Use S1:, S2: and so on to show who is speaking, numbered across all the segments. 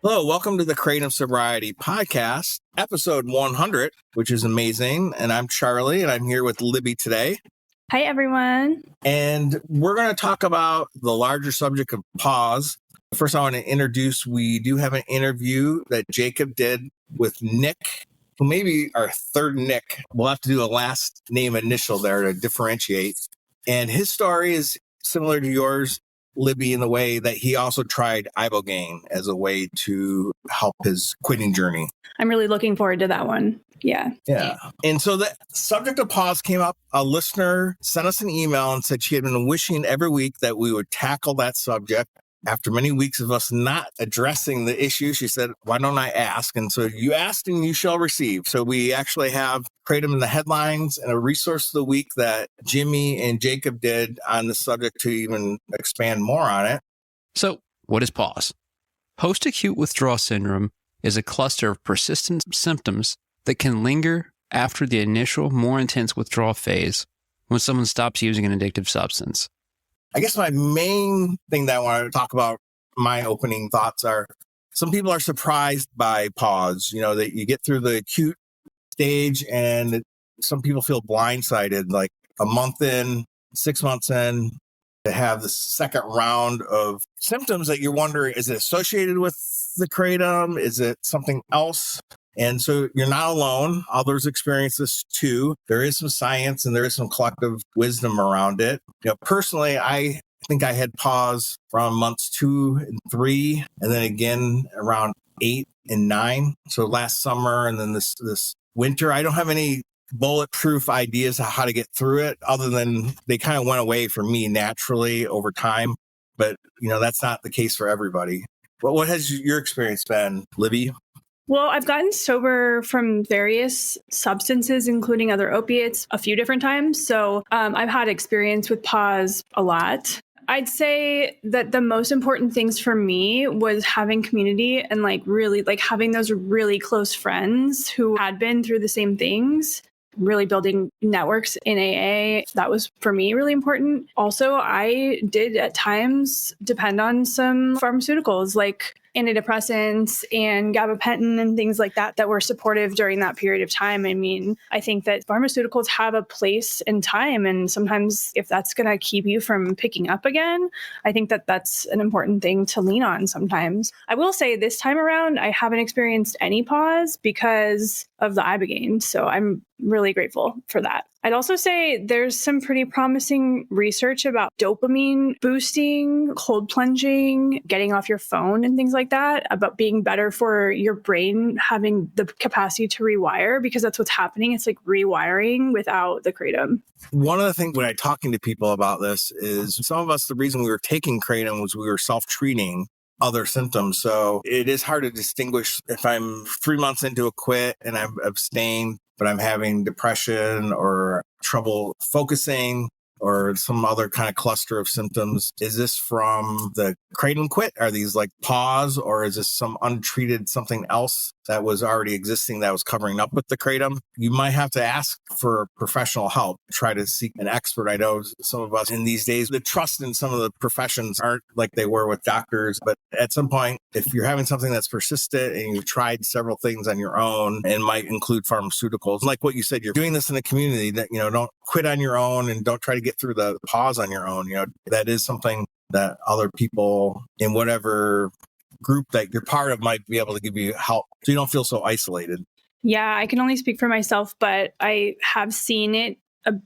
S1: Hello, welcome to the Kratom Sobriety Podcast, episode 100, which is amazing. And I'm Charlie, and I'm here with Libby today.
S2: Hi, everyone.
S1: And we're going to talk about the larger subject of PAWS. First, I want to introduce, we do have an interview that Jacob did with Nick, who may be our third Nick. We'll have to do a last name initial there to differentiate. And his story is similar to yours, Libby, in the way that he also tried ibogaine as a way to help his quitting journey.
S2: I'm really looking forward to that one. Yeah.
S1: And so the subject of PAWS came up. A listener sent us an email and said she had been wishing every week that we would tackle that subject. After many weeks of us not addressing the issue, she said, why don't I ask? And so you asked and you shall receive. So we actually have Kratom in the headlines and a resource of the week that Jimmy and Jacob did on the subject to even expand more on it.
S3: So what is PAWS? Post-Acute Withdrawal Syndrome is a cluster of persistent symptoms that can linger after the initial, more intense withdrawal phase when someone stops using an addictive substance.
S1: I guess my main thing that I want to talk about, my opening thoughts are, some people are surprised by PAWS, that you get through the acute stage and some people feel blindsided, like a month in, 6 months in, to have the second round of symptoms that you're wondering, is it associated with the Kratom? Is it something else? And so you're not alone. Others experience this too. There is some science and there is some collective wisdom around it. Personally, I think I had PAWS from months 2 and 3, and then again around 8 and 9. So last summer and then this winter, I don't have any bulletproof ideas of how to get through it, other than they kind of went away for me naturally over time. But, that's not the case for everybody. But what has your experience been, Libby?
S2: Well, I've gotten sober from various substances, including other opiates, a few different times. So I've had experience with PAWS a lot. I'd say that the most important things for me was having community and really having those really close friends who had been through the same things. Really building networks in AA. That was, for me, really important. Also, I did at times depend on some pharmaceuticals like antidepressants and gabapentin and things like that were supportive during that period of time. I mean, I think that pharmaceuticals have a place and time. And sometimes if that's going to keep you from picking up again, I think that that's an important thing to lean on sometimes. I will say this time around, I haven't experienced any PAWS because of the ibogaine. So I'm really grateful for that. I'd also say there's some pretty promising research about dopamine boosting, cold plunging, getting off your phone and things like that, about being better for your brain having the capacity to rewire, because that's what's happening. It's like rewiring without the Kratom.
S1: One of the things when I'm talking to people about this is some of us, the reason we were taking Kratom was we were self-treating other symptoms. So it is hard to distinguish if I'm 3 months into a quit and I'm abstained, but I'm having depression or trouble focusing or some other kind of cluster of symptoms. Is this from the Kratom quit? Are these like PAWS, or is this some untreated something else that was already existing that was covering up with the Kratom? You might have to ask for professional help, try to seek an expert. I know some of us in these days, the trust in some of the professions aren't like they were with doctors, but at some point, if you're having something that's persistent and you've tried several things on your own and might include pharmaceuticals, like what you said, you're doing this in a community that, don't quit on your own and don't try to get through the PAWS on your own. That is something that other people in whatever group that you're part of might be able to give you help so you don't feel so isolated.
S2: Yeah, I can only speak for myself, but I have seen it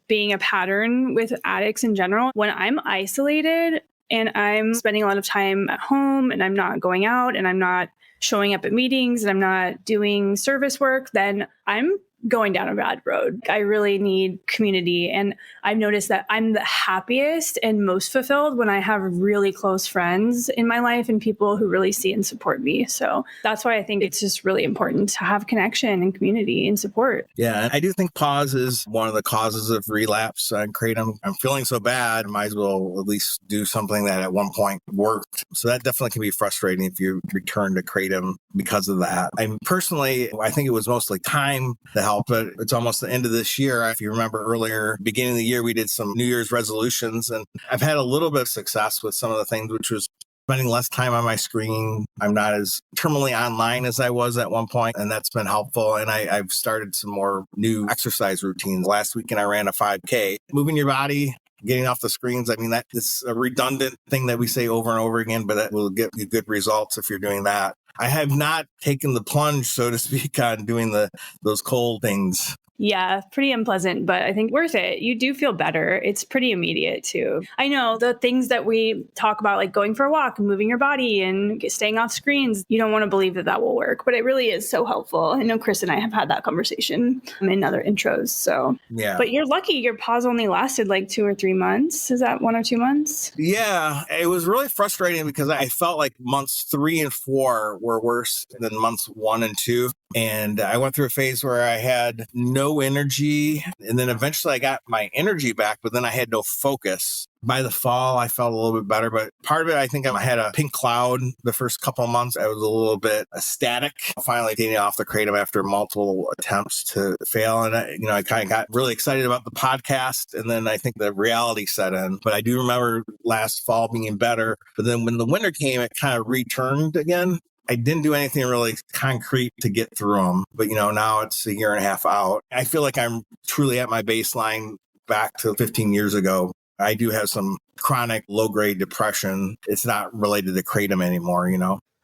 S2: being a pattern with addicts in general. When I'm isolated and I'm spending a lot of time at home and I'm not going out and I'm not showing up at meetings and I'm not doing service work, then I'm going down a bad road. I really need community. And I've noticed that I'm the happiest and most fulfilled when I have really close friends in my life and people who really see and support me. So that's why I think it's just really important to have connection and community and support.
S1: Yeah, I do think PAWS is one of the causes of relapse on Kratom. I'm feeling so bad, I might as well at least do something that at one point worked. So that definitely can be frustrating if you return to Kratom because of that. I personally, I think it was mostly time to help, but it's almost the end of this year. If you remember earlier, beginning of the year, we did some New Year's resolutions, and I've had a little bit of success with some of the things, which was spending less time on my screen. I'm not as terminally online as I was at one point, and that's been helpful. And I've started some more new exercise routines. Last weekend, I ran a 5K. Moving your body, getting off the screens. I mean, that is a redundant thing that we say over and over again, but that will get you good results if you're doing that. I have not taken the plunge, so to speak, on doing those cold things.
S2: Yeah, pretty unpleasant, but I think worth it. You do feel better. It's pretty immediate too. I know the things that we talk about, like going for a walk, moving your body and staying off screens, you don't want to believe that will work, but it really is so helpful. I know Chris and I have had that conversation in other intros. So, yeah. But you're lucky your pause only lasted like 2 or 3 months. Is that 1 or 2 months?
S1: Yeah, it was really frustrating because I felt like months 3 and 4 were worse than months 1 and 2. And I went through a phase where I had no energy. And then eventually I got my energy back, but then I had no focus. By the fall, I felt a little bit better. But part of it, I think I had a pink cloud the first couple of months. I was a little bit ecstatic. Finally getting off the Kratom after multiple attempts to fail. And I kind of got really excited about the podcast. And then I think the reality set in. But I do remember last fall being better. But then when the winter came, it kind of returned again. I didn't do anything really concrete to get through them. But, now it's a year and a half out. I feel like I'm truly at my baseline back to 15 years ago. I do have some chronic low-grade depression. It's not related to Kratom anymore,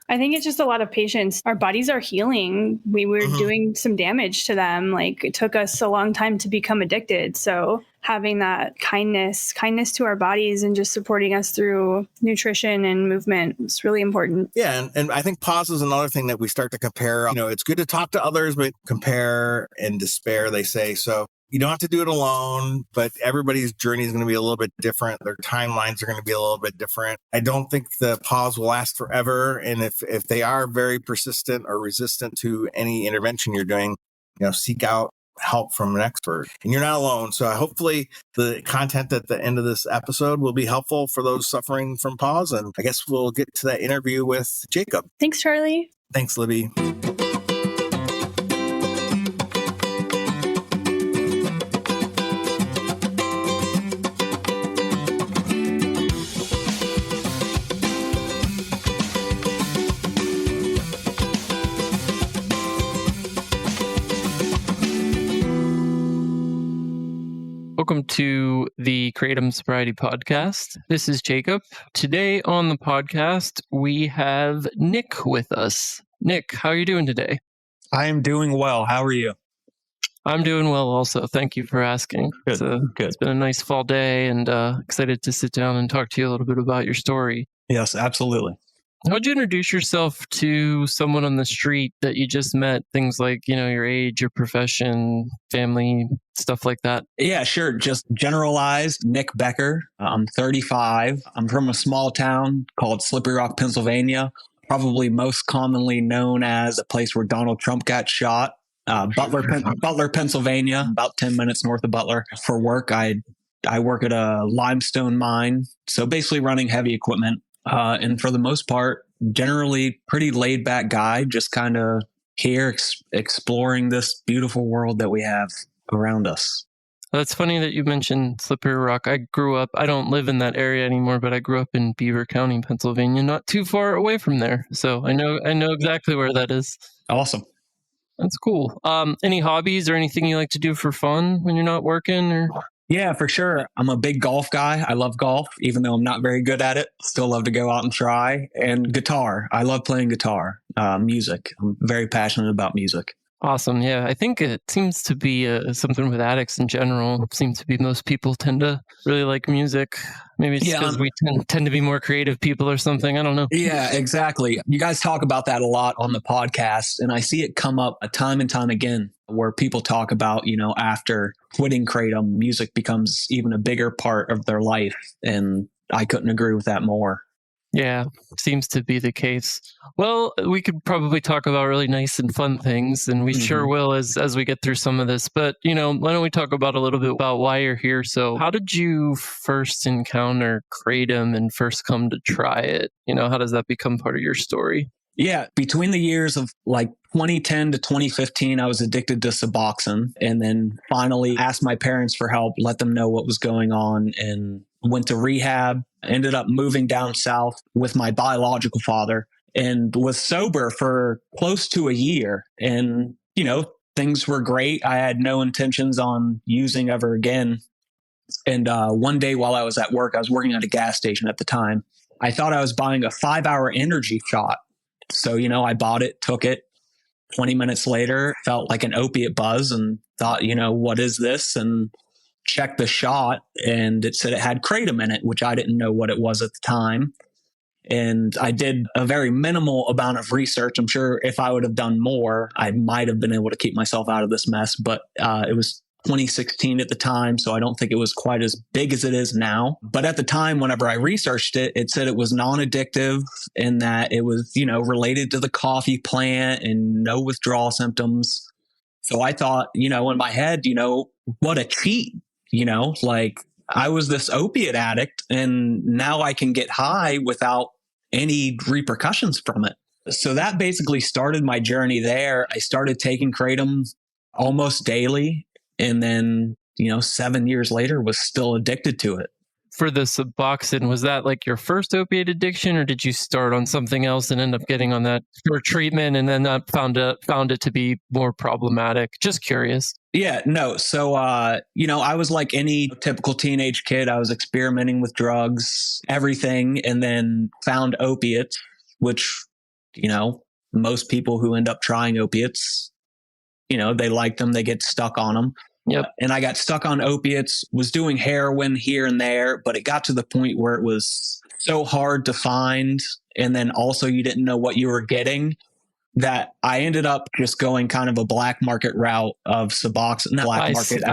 S2: I think it's just a lot of patients. Our bodies are healing. We were doing some damage to them. Like it took us a long time to become addicted. So having that kindness to our bodies and just supporting us through nutrition and movement is really important.
S1: Yeah. And I think PAWS is another thing that we start to compare. It's good to talk to others, but compare and despair, they say. So you don't have to do it alone, but everybody's journey is going to be a little bit different. Their timelines are going to be a little bit different. I don't think the pause will last forever. And if they are very persistent or resistant to any intervention you're doing, seek out help from an expert. And you're not alone. So hopefully the content at the end of this episode will be helpful for those suffering from PAWS. And I guess we'll get to that interview with Jacob.
S2: Thanks, Charlie.
S1: Thanks, Libby.
S4: Welcome to the Kratom Sobriety Podcast. This is Jacob. Today on the podcast, we have Nick with us. Nick, how are you doing today?
S5: I am doing well. How are you?
S4: I'm doing well also. Thank you for asking.
S5: Good.
S4: It's been a nice fall day and excited to sit down and talk to you a little bit about your story.
S5: Yes, absolutely.
S4: How'd you introduce yourself to someone on the street that you just met? Things like, your age, your profession, family, stuff like that.
S5: Yeah, sure. Just generalized. Nick Becker. I'm 35. I'm from a small town called Slippery Rock, Pennsylvania, probably most commonly known as a place where Donald Trump got shot. Butler, Pennsylvania, about 10 minutes north of Butler. For work, I work at a limestone mine. So basically running heavy equipment. And for the most part, generally pretty laid back guy, just kind of here exploring this beautiful world that we have around us.
S4: Well, it's funny that you mentioned Slippery Rock. I don't live in that area anymore, but I grew up in Beaver County, Pennsylvania, not too far away from there. So I know exactly where that is.
S5: Awesome.
S4: That's cool. Any hobbies or anything you like to do for fun when you're not working or?
S5: Yeah, for sure. I'm a big golf guy. I love golf, even though I'm not very good at it. Still love to go out and try. And guitar. I love playing guitar. Music. I'm very passionate about music.
S4: Awesome. Yeah, I think it seems to be something with addicts in general. It seems to be most people tend to really like music. Maybe it's because we tend to be more creative people or something. I don't know.
S5: Yeah, exactly. You guys talk about that a lot on the podcast, and I see it come up time and time again where people talk about, after quitting Kratom, music becomes even a bigger part of their life. And I couldn't agree with that more.
S4: Yeah, seems to be the case. Well, we could probably talk about really nice and fun things, and we sure will as we get through some of this. But, why don't we talk about a little bit about why you're here? So how did you first encounter Kratom and first come to try it? How does that become part of your story?
S5: Yeah, between the years of 2010 to 2015, I was addicted to Suboxone, and then finally asked my parents for help, let them know what was going on, and went to rehab, ended up moving down south with my biological father, and was sober for close to a year. And, things were great. I had no intentions on using ever again. And one day while I was at work, I was working at a gas station at the time. I thought I was buying a 5-hour energy shot. So, I bought it, took it. 20 minutes later, felt like an opiate buzz and thought, what is this? And checked the shot, and it said it had Kratom in it, which I didn't know what it was at the time. And I did a very minimal amount of research. I'm sure if I would have done more, I might have been able to keep myself out of this mess. But it was 2016 at the time, so I don't think it was quite as big as it is now. But at the time, whenever I researched it, it said it was non-addictive and that it was, related to the coffee plant and no withdrawal symptoms. So I thought, in my head, what a cheat, like I was this opiate addict and now I can get high without any repercussions from it. So that basically started my journey there. I started taking Kratom almost daily. And then, 7 years later was still addicted to it.
S4: For the Suboxone, was that like your first opiate addiction, or did you start on something else and end up getting on that for treatment and then found it to be more problematic? Just curious.
S5: Yeah, no. So, I was like any typical teenage kid. I was experimenting with drugs, everything, and then found opiates, which, most people who end up trying opiates, they like them, they get stuck on them.
S4: Yep.
S5: And I got stuck on opiates, was doing heroin here and there, but it got to the point where it was so hard to find. And then also you didn't know what you were getting, that I ended up just going kind of a black market route of Suboxone. Not black market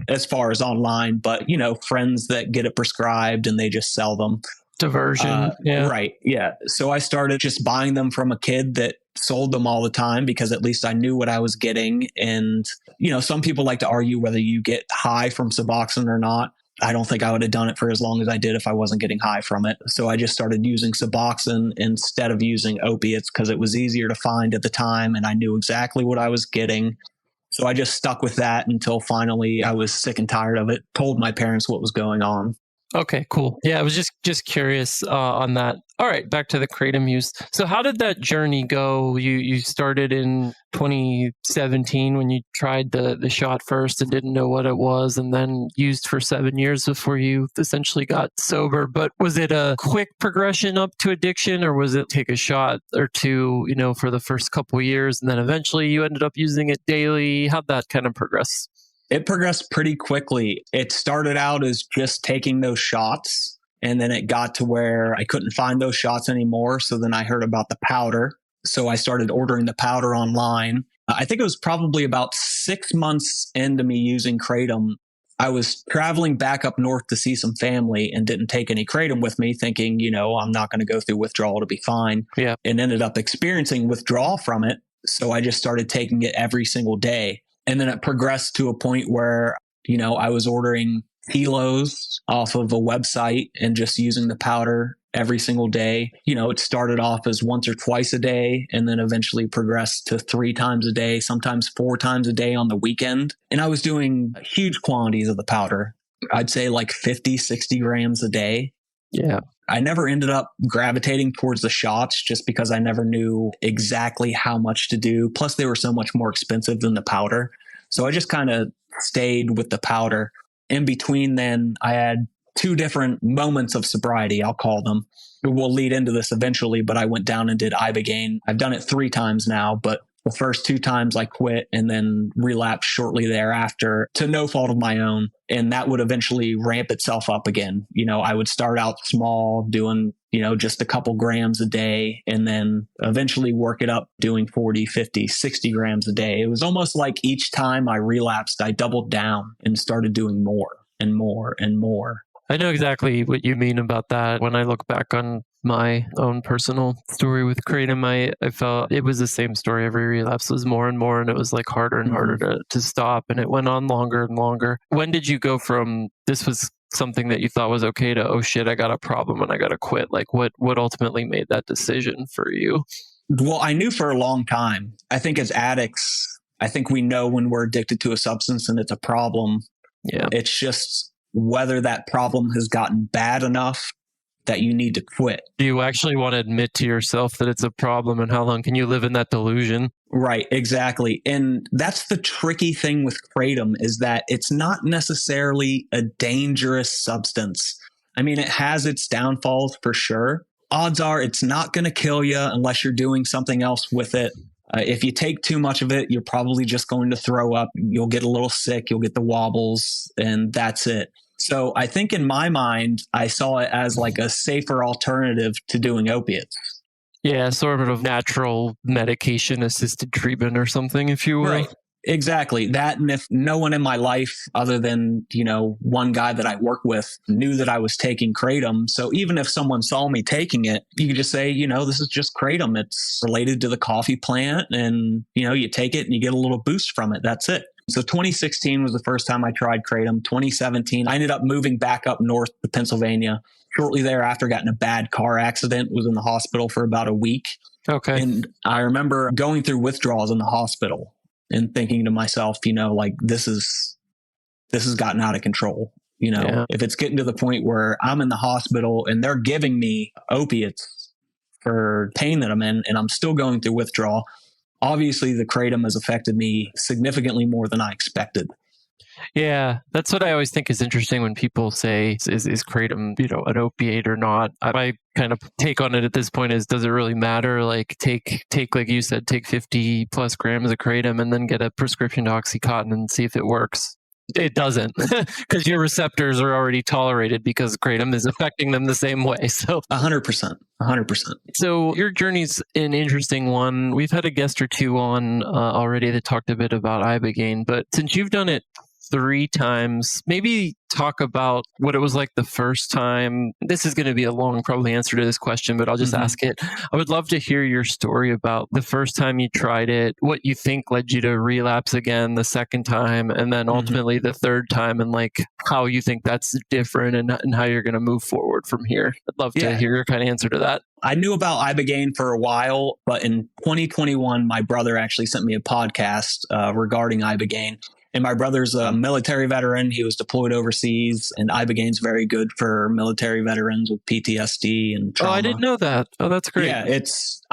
S5: as far as online, but, friends that get it prescribed and they just sell them.
S4: Diversion. Yeah.
S5: Right. Yeah. So I started just buying them from a kid that sold them all the time because at least I knew what I was getting. And, some people like to argue whether you get high from Suboxone or not. I don't think I would have done it for as long as I did if I wasn't getting high from it. So I just started using Suboxone instead of using opiates because it was easier to find at the time and I knew exactly what I was getting. So I just stuck with that until finally I was sick and tired of it, told my parents what was going on.
S4: Okay, cool. Yeah, I was just curious on that. All right, back to the Kratom use. So how did that journey go? You started in 2017 when you tried the shot first and didn't know what it was, and then used for 7 years before you essentially got sober. But was it a quick progression up to addiction, or was it take a shot or two, for the first couple of years, and then eventually you ended up using it daily? How'd that kind of progress?
S5: It progressed pretty quickly. It started out as just taking those shots, and then it got to where I couldn't find those shots anymore. So then I heard about the powder. So I started ordering the powder online. I think it was probably about 6 months into me using Kratom. I was traveling back up north to see some family and didn't take any Kratom with me, thinking, I'm not going to go through withdrawal to be fine.
S4: Yeah.
S5: And ended up experiencing withdrawal from it. So I just started taking it every single day. And then it progressed to a point where, I was ordering kilos off of a website and just using the powder every single day. It started off as once or twice a day and then eventually progressed to 3 times a day, sometimes 4 times a day on the weekend. And I was doing huge quantities of the powder. I'd say like 50, 60 grams a day.
S4: Yeah.
S5: I never ended up gravitating towards the shots just because I never knew exactly how much to do. Plus, they were so much more expensive than the powder. So I just kind of stayed with the powder. In between then, I had 2 different moments of sobriety, I'll call them. We'll lead into this eventually, but I went down and did ibogaine. I've done it 3 times now, but the first 2 times I quit and then relapsed shortly thereafter to no fault of my own. And that would eventually ramp itself up again. I would start out small doing, just a couple grams a day and then eventually work it up doing 40, 50, 60 grams a day. It was almost like each time I relapsed, I doubled down and started doing more and more and more.
S4: I know exactly what you mean about that. When I look back on my own personal story with Kratom, I felt it was the same story. Every relapse was more and more, and it was like harder and harder to stop, and it went on longer and longer. When did you go from this was something that you thought was okay to, oh shit, I got a problem and I got to quit? Like what ultimately made that decision for you?
S5: Well, I knew for a long time. I think as addicts, I think we know when we're addicted to a substance and it's a problem.
S4: Yeah.
S5: It's just whether that problem has gotten bad enough that you need to quit.
S4: Do you actually want to admit to yourself that it's a problem, and how long can you live in that delusion?
S5: Right, exactly. And that's the tricky thing with Kratom, is that it's not necessarily a dangerous substance. I mean, it has its downfalls for sure. Odds are it's not going to kill you unless you're doing something else with it. If you take too much of it, you're probably just going to throw up. You'll get a little sick. You'll get the wobbles, and that's it. So I think in my mind, I saw it as like a safer alternative to doing opiates.
S4: Yeah, sort of natural medication-assisted treatment or something, if you will.
S5: Right. Exactly. That, and if no one in my life other than, one guy that I work with knew that I was taking Kratom. So even if someone saw me taking it, you could just say, this is just Kratom. It's related to the coffee plant, and, you take it and you get a little boost from it. That's it. So 2016 was the first time I tried Kratom. 2017, I ended up moving back up north to Pennsylvania. Shortly thereafter, got in a bad car accident, was in the hospital for about a week.
S4: Okay.
S5: And I remember going through withdrawals in the hospital and thinking to myself, this has gotten out of control. If it's getting to the point where I'm in the hospital and they're giving me opiates for pain that I'm in, and I'm still going through withdrawal, obviously the Kratom has affected me significantly more than I expected.
S4: Yeah, that's what I always think is interesting when people say, is Kratom, an opiate or not? My kind of take on it at this point is, does it really matter? Like take, like you said, take 50 plus grams of Kratom and then get a prescription to Oxycontin and see if it works. It doesn't, because your receptors are already tolerated because Kratom is affecting them the same way. So
S5: 100%.
S4: So your journey's an interesting one. We've had a guest or two on already that talked a bit about ibogaine, but since you've done it 3 times, maybe talk about what it was like the first time. This is going to be a long probably answer to this question, but I'll just ask it. I would love to hear your story about the first time you tried it, what you think led you to relapse again the second time, and then ultimately the third time, and like how you think that's different and how you're going to move forward from here. I'd love to hear your kind of answer to that.
S5: I knew about ibogaine for a while, but in 2021, my brother actually sent me a podcast regarding ibogaine. And my brother's a military veteran. He was deployed overseas, and ibogaine's very good for military veterans with PTSD and trauma.
S4: Oh, I didn't know that. Oh, that's great.
S5: Yeah,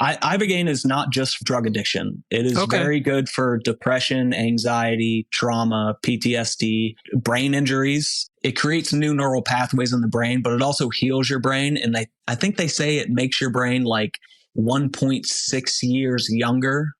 S5: ibogaine is not just drug addiction. It is very good for depression, anxiety, trauma, PTSD, brain injuries. It creates new neural pathways in the brain, but it also heals your brain. And I think they say it makes your brain like 1.6 years younger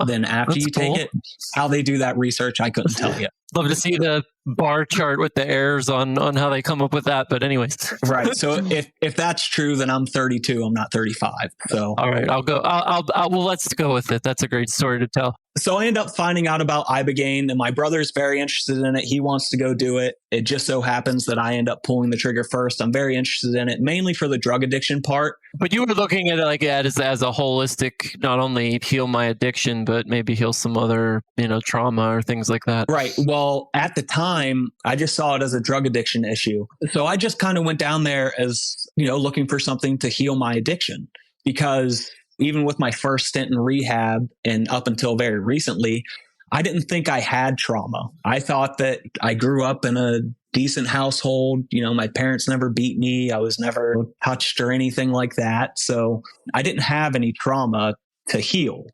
S5: than after you take it. How they do that research, I couldn't tell you.
S4: Love to see the bar chart with the errors on how they come up with that. But anyways.
S5: Right. So if that's true, then I'm 32. I'm not 35. So
S4: all right, I'll go. Well, let's go with it. That's a great story to tell.
S5: So I end up finding out about ibogaine, and my brother's very interested in it. He wants to go do it. It just so happens that I end up pulling the trigger first. I'm very interested in it, mainly for the drug addiction part.
S4: But you were looking at it like as a holistic, not only heal my addiction, but maybe heal some other, trauma or things like that.
S5: Right. Well, at the time, I just saw it as a drug addiction issue. So I just kind of went down there as, looking for something to heal my addiction, because even with my first stint in rehab and up until very recently, I didn't think I had trauma. I thought that I grew up in a decent household. My parents never beat me. I was never touched or anything like that. So I didn't have any trauma to heal.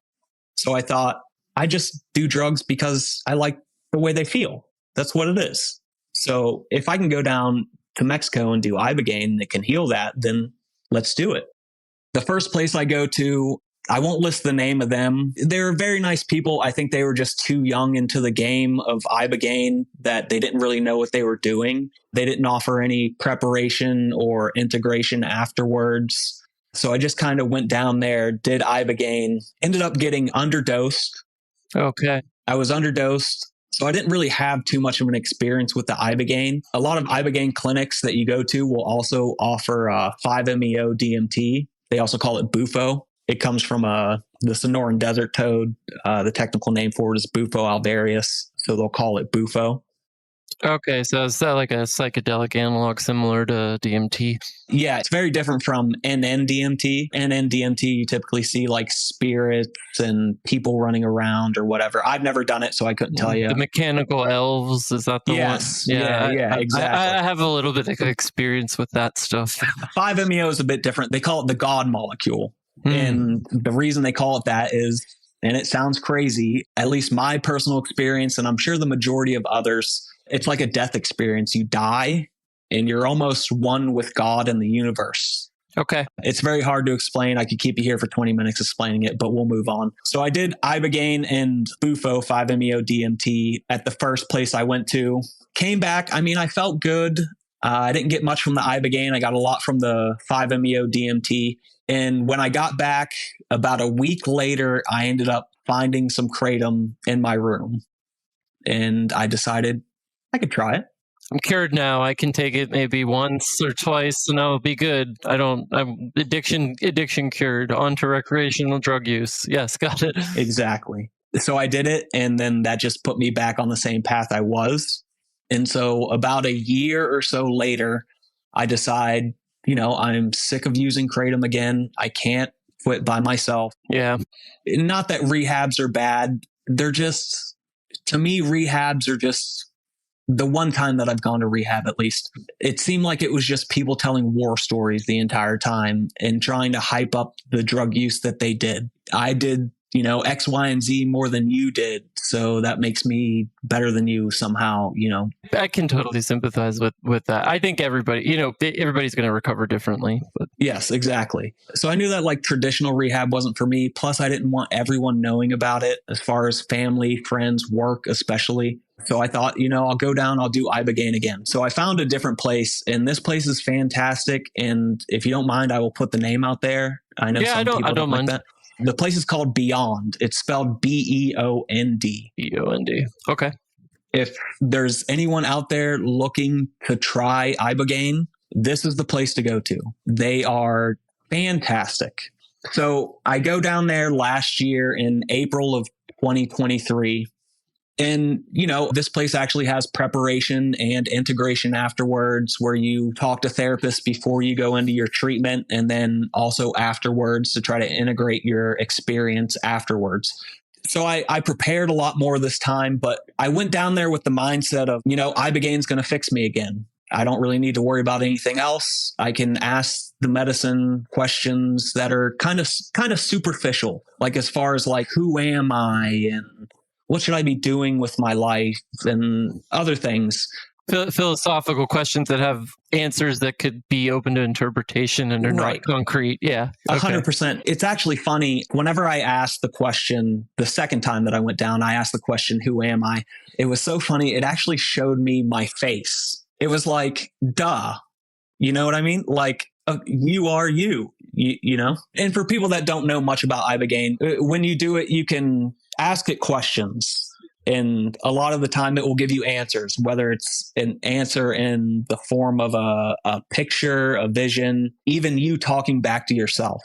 S5: So I thought I just do drugs because I like the way they feel. That's what it is. So if I can go down to Mexico and do ibogaine that can heal that, then let's do it. The first place I go to, I won't list the name of them. They're very nice people. I think they were just too young into the game of ibogaine that they didn't really know what they were doing. They didn't offer any preparation or integration afterwards. So I just kind of went down there, did ibogaine, ended up getting underdosed.
S4: Okay.
S5: I was underdosed. So I didn't really have too much of an experience with the ibogaine. A lot of ibogaine clinics that you go to will also offer 5-MeO DMT. They also call it Bufo. It comes from the Sonoran desert toad. The technical name for it is Bufo alvarius, so they'll call it Bufo.
S4: Okay, so is that like a psychedelic analog similar to DMT?
S5: Yeah, it's very different from NN-DMT. NN-DMT, you typically see like spirits and people running around or whatever. I've never done it, so I couldn't tell you.
S4: The mechanical elves, is that the
S5: Yes,
S4: one?
S5: yeah, exactly.
S4: I have a little bit of experience with that stuff.
S5: 5-MeO is a bit different. They call it the God molecule. And the reason they call it that is, and it sounds crazy, at least my personal experience, and I'm sure the majority of others, it's like a death experience. You die and you're almost one with God and the universe.
S4: Okay.
S5: It's very hard to explain. I could keep you here for 20 minutes explaining it, but we'll move on. So I did ibogaine and bufo 5-MeO DMT at the first place I went to. Came back. I mean, I felt good. I didn't get much from the ibogaine. I got a lot from the 5-MeO DMT. And when I got back about a week later, I ended up finding some kratom in my room. And I decided I could try it.
S4: I'm cured now. I can take it maybe once or twice and I'll be good. I'm addiction cured. On to recreational drug use. Yes, got it.
S5: Exactly. So I did it, and then that just put me back on the same path I was. And so about a year or so later, I decide, I'm sick of using kratom again. I can't quit by myself.
S4: Yeah.
S5: Not that rehabs are bad. They're just, to me, rehabs are just the one time that I've gone to rehab, at least. It seemed like it was just people telling war stories the entire time and trying to hype up the drug use that they did. I did, X, Y, and Z more than you did. So that makes me better than you somehow,
S4: I can totally sympathize with that. I think everybody's going to recover differently. But.
S5: Yes, exactly. So I knew that like traditional rehab wasn't for me. Plus, I didn't want everyone knowing about it as far as family, friends, work, especially. So I thought, I'll go down, I'll do ibogaine again. So I found a different place, and this place is fantastic. And if you don't mind, I will put the name out there. I know some people don't mind that. The place is called Beyond. It's spelled BEOND.
S4: BEOND. Okay.
S5: If there's anyone out there looking to try ibogaine, this is the place to go to. They are fantastic. So I go down there last year in April of 2023. And, this place actually has preparation and integration afterwards, where you talk to therapists before you go into your treatment, and then also afterwards to try to integrate your experience afterwards. So I prepared a lot more this time, but I went down there with the mindset of, ibogaine's going to fix me again. I don't really need to worry about anything else. I can ask the medicine questions that are kind of superficial, like as far as like, who am I and what should I be doing with my life and other things.
S4: Philosophical questions that have answers that could be open to interpretation and are not concrete. Yeah.
S5: 100%. It's actually funny. Whenever I asked the question, the second time that I went down, I asked the question, who am I? It was so funny. It actually showed me my face. It was like, duh. You know what I mean? Like, you are you, And for people that don't know much about ibogaine, when you do it, you can ask it questions. And a lot of the time it will give you answers, whether it's an answer in the form of a picture, a vision, even you talking back to yourself.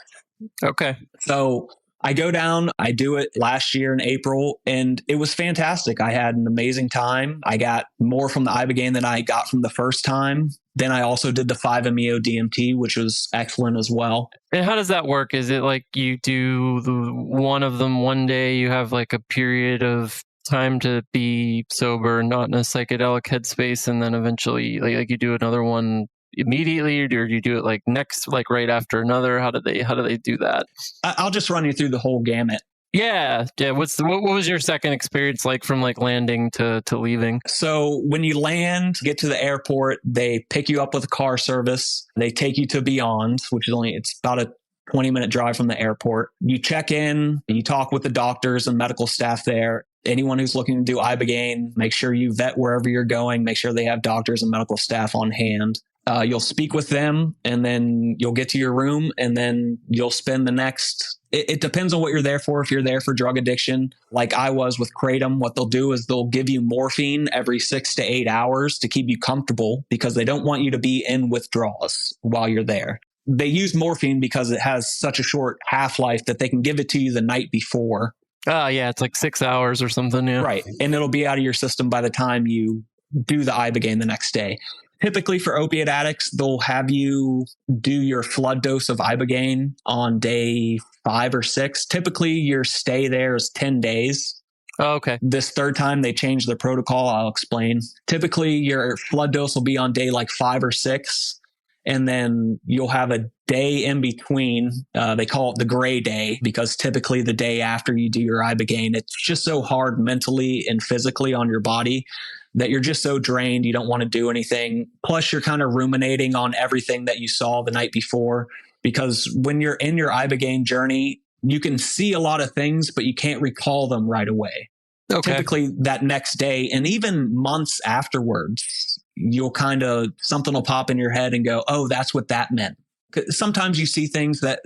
S4: Okay.
S5: So I go down, I do it last year in April, and it was fantastic. I had an amazing time. I got more from the ibogaine than I got from the first time. Then I also did the 5-MeO DMT, which was excellent as well.
S4: And how does that work? Is it like you do one of them one day, you have like a period of time to be sober, not in a psychedelic headspace, and then eventually like you do another one immediately, or do you do it like next, like right after another? How do they do that?
S5: I'll just run you through the whole gamut.
S4: Yeah. What was your second experience like from like landing to leaving?
S5: So when you land, get to the airport, they pick you up with a car service. They take you to Beyond, which is it's about a 20-minute drive from the airport. You check in, you talk with the doctors and medical staff there. Anyone who's looking to do ibogaine, make sure you vet wherever you're going. Make sure they have doctors and medical staff on hand. You'll speak with them, and then you'll get to your room, and then you'll spend the next. It depends on what you're there for. If you're there for drug addiction, like I was with kratom, what they'll do is they'll give you morphine every 6 to 8 hours to keep you comfortable, because they don't want you to be in withdrawals while you're there. They use morphine because it has such a short half-life that they can give it to you the night before.
S4: Oh, yeah. It's like 6 hours or something. Yeah.
S5: Right. And it'll be out of your system by the time you do the ibogaine the next day. Typically for opiate addicts, they'll have you do your flood dose of ibogaine on day 5 or 6. Typically your stay there is 10 days.
S4: Oh, okay.
S5: This third time they changed the protocol. I'll explain. Typically your flood dose will be on day like 5 or 6. And then you'll have a day in between. They call it the gray day because typically the day after you do your ibogaine, it's just so hard mentally and physically on your body that you're just so drained. You don't want to do anything. Plus you're kind of ruminating on everything that you saw the night before, because when you're in your ibogaine journey, you can see a lot of things, but you can't recall them right away.
S4: Okay.
S5: Typically that next day and even months afterwards, you'll something will pop in your head and go, oh, that's what that meant. Sometimes you see things that,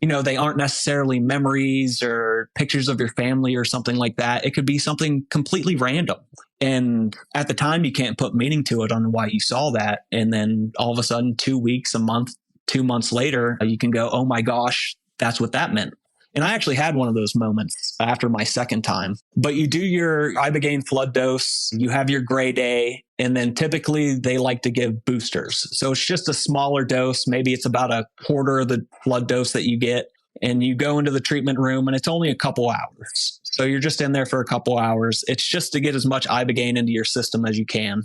S5: they aren't necessarily memories or pictures of your family or something like that. It could be something completely random. And at the time, you can't put meaning to it on why you saw that. And then all of a sudden, 2 weeks, a month, 2 months later, you can go, oh my gosh, that's what that meant. And I actually had one of those moments after my second time. But you do your ibogaine flood dose, you have your gray day, and then typically they like to give boosters. So it's just a smaller dose. Maybe it's about a quarter of the flood dose that you get. And you go into the treatment room and it's only a couple hours. So you're just in there for a couple hours. It's just to get as much ibogaine into your system as you can.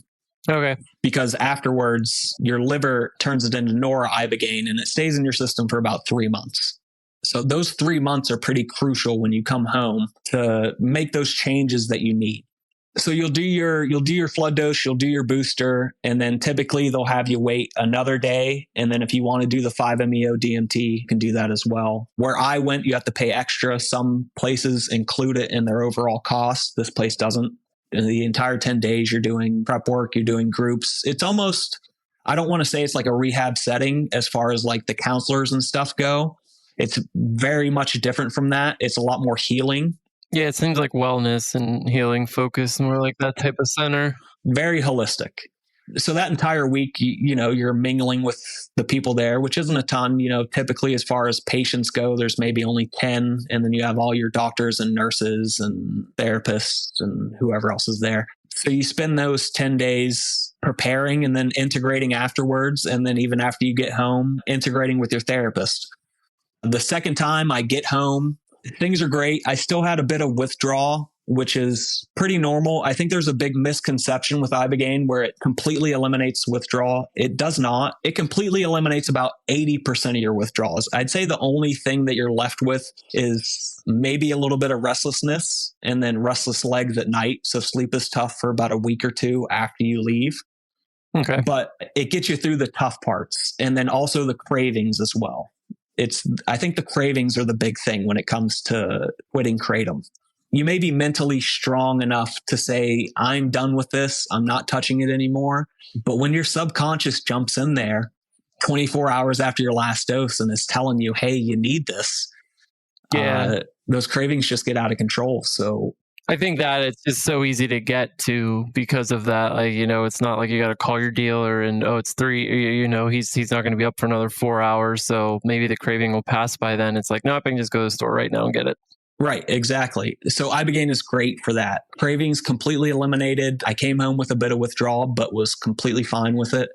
S4: Okay.
S5: Because afterwards, your liver turns it into noribogaine and it stays in your system for about 3 months. So those 3 months are pretty crucial when you come home to make those changes that you need. So you'll do your flood dose, you'll do your booster, and then typically they'll have you wait another day. And then if you want to do the 5-MeO DMT, you can do that as well. Where I went, you have to pay extra. Some places include it in their overall cost. This place doesn't. In the entire 10 days, you're doing prep work, you're doing groups. It's almost, I don't want to say it's like a rehab setting as far as like the counselors and stuff go. It's very much different from that. It's a lot more healing.
S4: Yeah, it seems like wellness and healing focus, more like that type of center.
S5: Very holistic. So that entire week, you're mingling with the people there, which isn't a ton. Typically as far as patients go, there's maybe only 10. And then you have all your doctors and nurses and therapists and whoever else is there. So you spend those 10 days preparing and then integrating afterwards. And then even after you get home, integrating with your therapist. The second time I get home, things are great. I still had a bit of withdrawal, which is pretty normal. I think there's a big misconception with ibogaine where it completely eliminates withdrawal. It does not. It completely eliminates about 80% of your withdrawals. I'd say the only thing that you're left with is maybe a little bit of restlessness and then restless legs at night. So sleep is tough for about a week or two after you leave.
S4: Okay.
S5: But it gets you through the tough parts. And then also the cravings as well. I think the cravings are the big thing when it comes to quitting Kratom. You may be mentally strong enough to say, I'm done with this. I'm not touching it anymore. But when your subconscious jumps in there 24 hours after your last dose and is telling you, hey, you need this, those cravings just get out of control. So
S4: I think that it's just so easy to get to because of that. Like, it's not like you got to call your dealer and, it's 3, he's not going to be up for another 4 hours. So maybe the craving will pass by then. It's like, no, I can just go to the store right now and get it.
S5: Right, exactly. So ibogaine is great for that. Cravings completely eliminated. I came home with a bit of withdrawal, but was completely fine with it.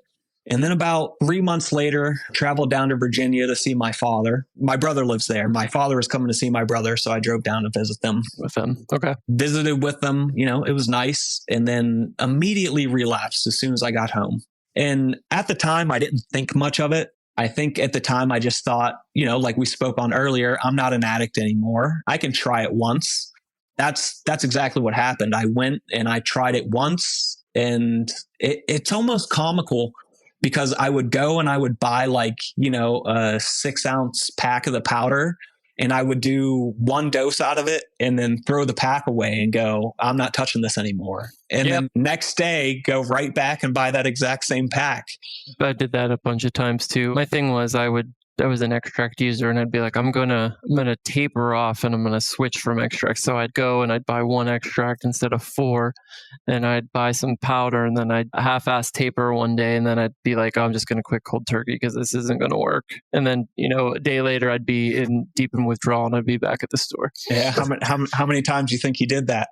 S5: And then about 3 months later, traveled down to Virginia to see my father. My brother lives there. My father was coming to see my brother, so I drove down to visit them.
S4: With them. Okay.
S5: Visited with them. It was nice. And then immediately relapsed as soon as I got home. And at the time, I didn't think much of it. I think at the time, I just thought, like we spoke on earlier, I'm not an addict anymore. I can try it once. That's exactly what happened. I went and I tried it once, and it's almost comical. Because I would go and I would buy a 6-ounce pack of the powder and I would do one dose out of it and then throw the pack away and go, I'm not touching this anymore. And then next day, go right back and buy that exact same pack.
S4: I did that a bunch of times too. My thing was I was an extract user and I'd be like, I'm gonna taper off and I'm gonna switch from extract. So I'd go and I'd buy 1 extract instead of 4, and I'd buy some powder, and then I'd half-ass taper one day, and then I'd be like, I'm just gonna quit cold turkey because this isn't gonna work. And then a day later I'd be deep in withdrawal and I'd be back at the store.
S5: Yeah. How many times do you think you did that?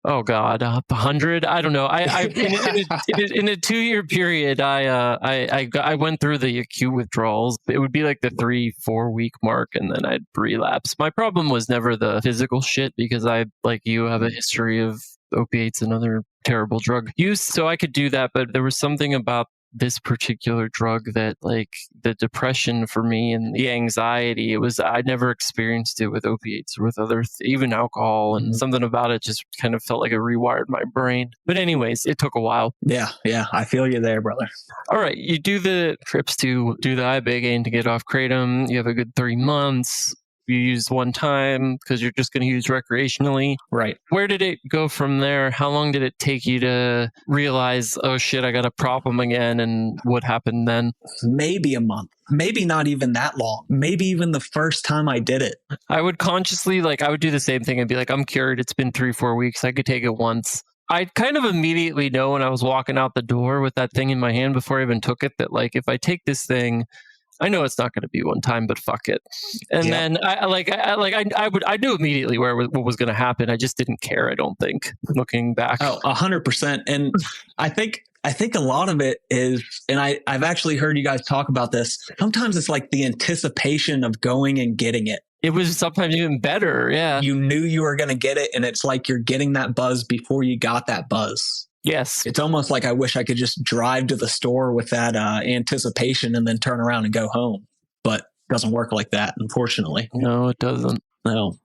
S4: Oh God, 100? I don't know. In a 2-year period, I went through the acute withdrawals. It would be like the 3-4 week mark, and then I'd relapse. My problem was never the physical shit because I, like you, have a history of opiates and other terrible drug use, so I could do that. But there was something about this particular drug that, like, the depression for me and the anxiety, I never experienced it with opiates or with other even alcohol, and something about it just kind of felt like it rewired my brain. But anyways, it took a while.
S5: Yeah, I feel you there, brother.
S4: All right, you do the trips to do the ibogaine to get off kratom. You have a good 3 months. You use one time because you're just going to use recreationally.
S5: Right.
S4: Where did it go from there? How long did it take you to realize, oh shit, I got a problem again? And what happened then?
S5: Maybe a month. Maybe not even that long. Maybe even the first time I did it.
S4: I would consciously, I would do the same thing and be like, I'm cured. It's been 3-4 weeks. I could take it once. I kind of immediately know when I was walking out the door with that thing in my hand before I even took it that, if I take this thing, I know it's not going to be one time, but fuck it. And then I knew immediately what was going to happen. I just didn't care. I don't think, looking back.
S5: Oh, 100%. And I think a lot of it is, and I've actually heard you guys talk about this. Sometimes it's like the anticipation of going and getting it.
S4: It was sometimes even better. Yeah.
S5: You knew you were going to get it. And it's like you're getting that buzz before you got that buzz.
S4: Yes.
S5: It's almost like I wish I could just drive to the store with that anticipation and then turn around and go home. But it doesn't work like that, unfortunately.
S4: No, it doesn't.
S5: No.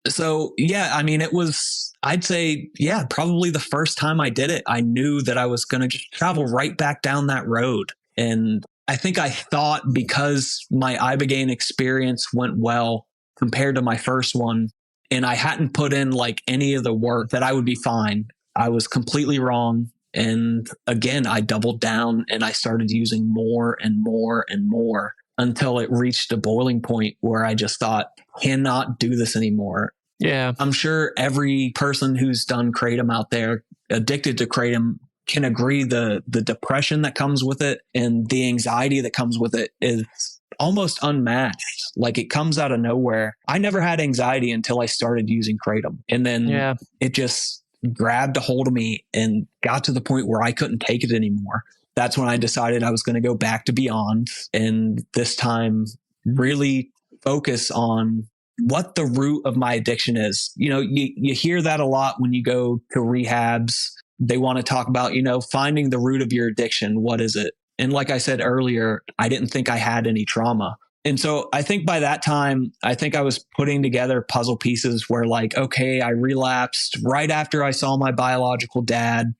S5: So, yeah, I mean, it was, I'd say, probably the first time I did it, I knew that I was going to just travel right back down that road. And I think I thought because my ibogaine experience went well compared to my first one, and I hadn't put in any of the work, that I would be fine. I was completely wrong. And again, I doubled down and I started using more and more and more until it reached a boiling point where I just thought, cannot do this anymore.
S4: Yeah.
S5: I'm sure every person who's done kratom out there, addicted to kratom, can agree the depression that comes with it and the anxiety that comes with it is almost unmatched. It comes out of nowhere. I never had anxiety until I started using kratom. And then it just grabbed a hold of me and got to the point where I couldn't take it anymore. That's when I decided I was going to go back to Beyond, and this time really focus on what the root of my addiction is. You hear that a lot when you go to rehabs. They want to talk about, finding the root of your addiction. What is it? And like I said earlier, I didn't think I had any trauma. And so I think by that time, I think I was putting together puzzle pieces where okay, I relapsed right after I saw my biological dad.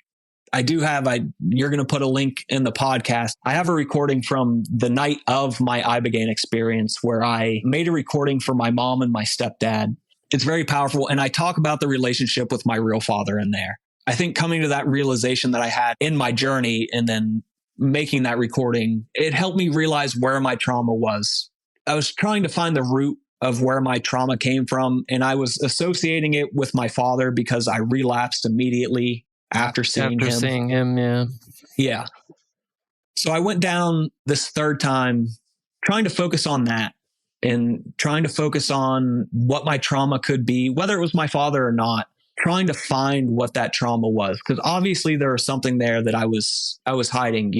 S5: You're going to put a link in the podcast. I have a recording from the night of my ibogaine experience where I made a recording for my mom and my stepdad. It's very powerful. And I talk about the relationship with my real father in there. I think coming to that realization that I had in my journey and then making that recording, it helped me realize where my trauma was. I was trying to find the root of where my trauma came from, and I was associating it with my father because I relapsed immediately after seeing him. Yeah. So I went down this third time trying to focus on that and trying to focus on what my trauma could be, whether it was my father or not, trying to find what that trauma was. Because obviously there was something there that I was hiding.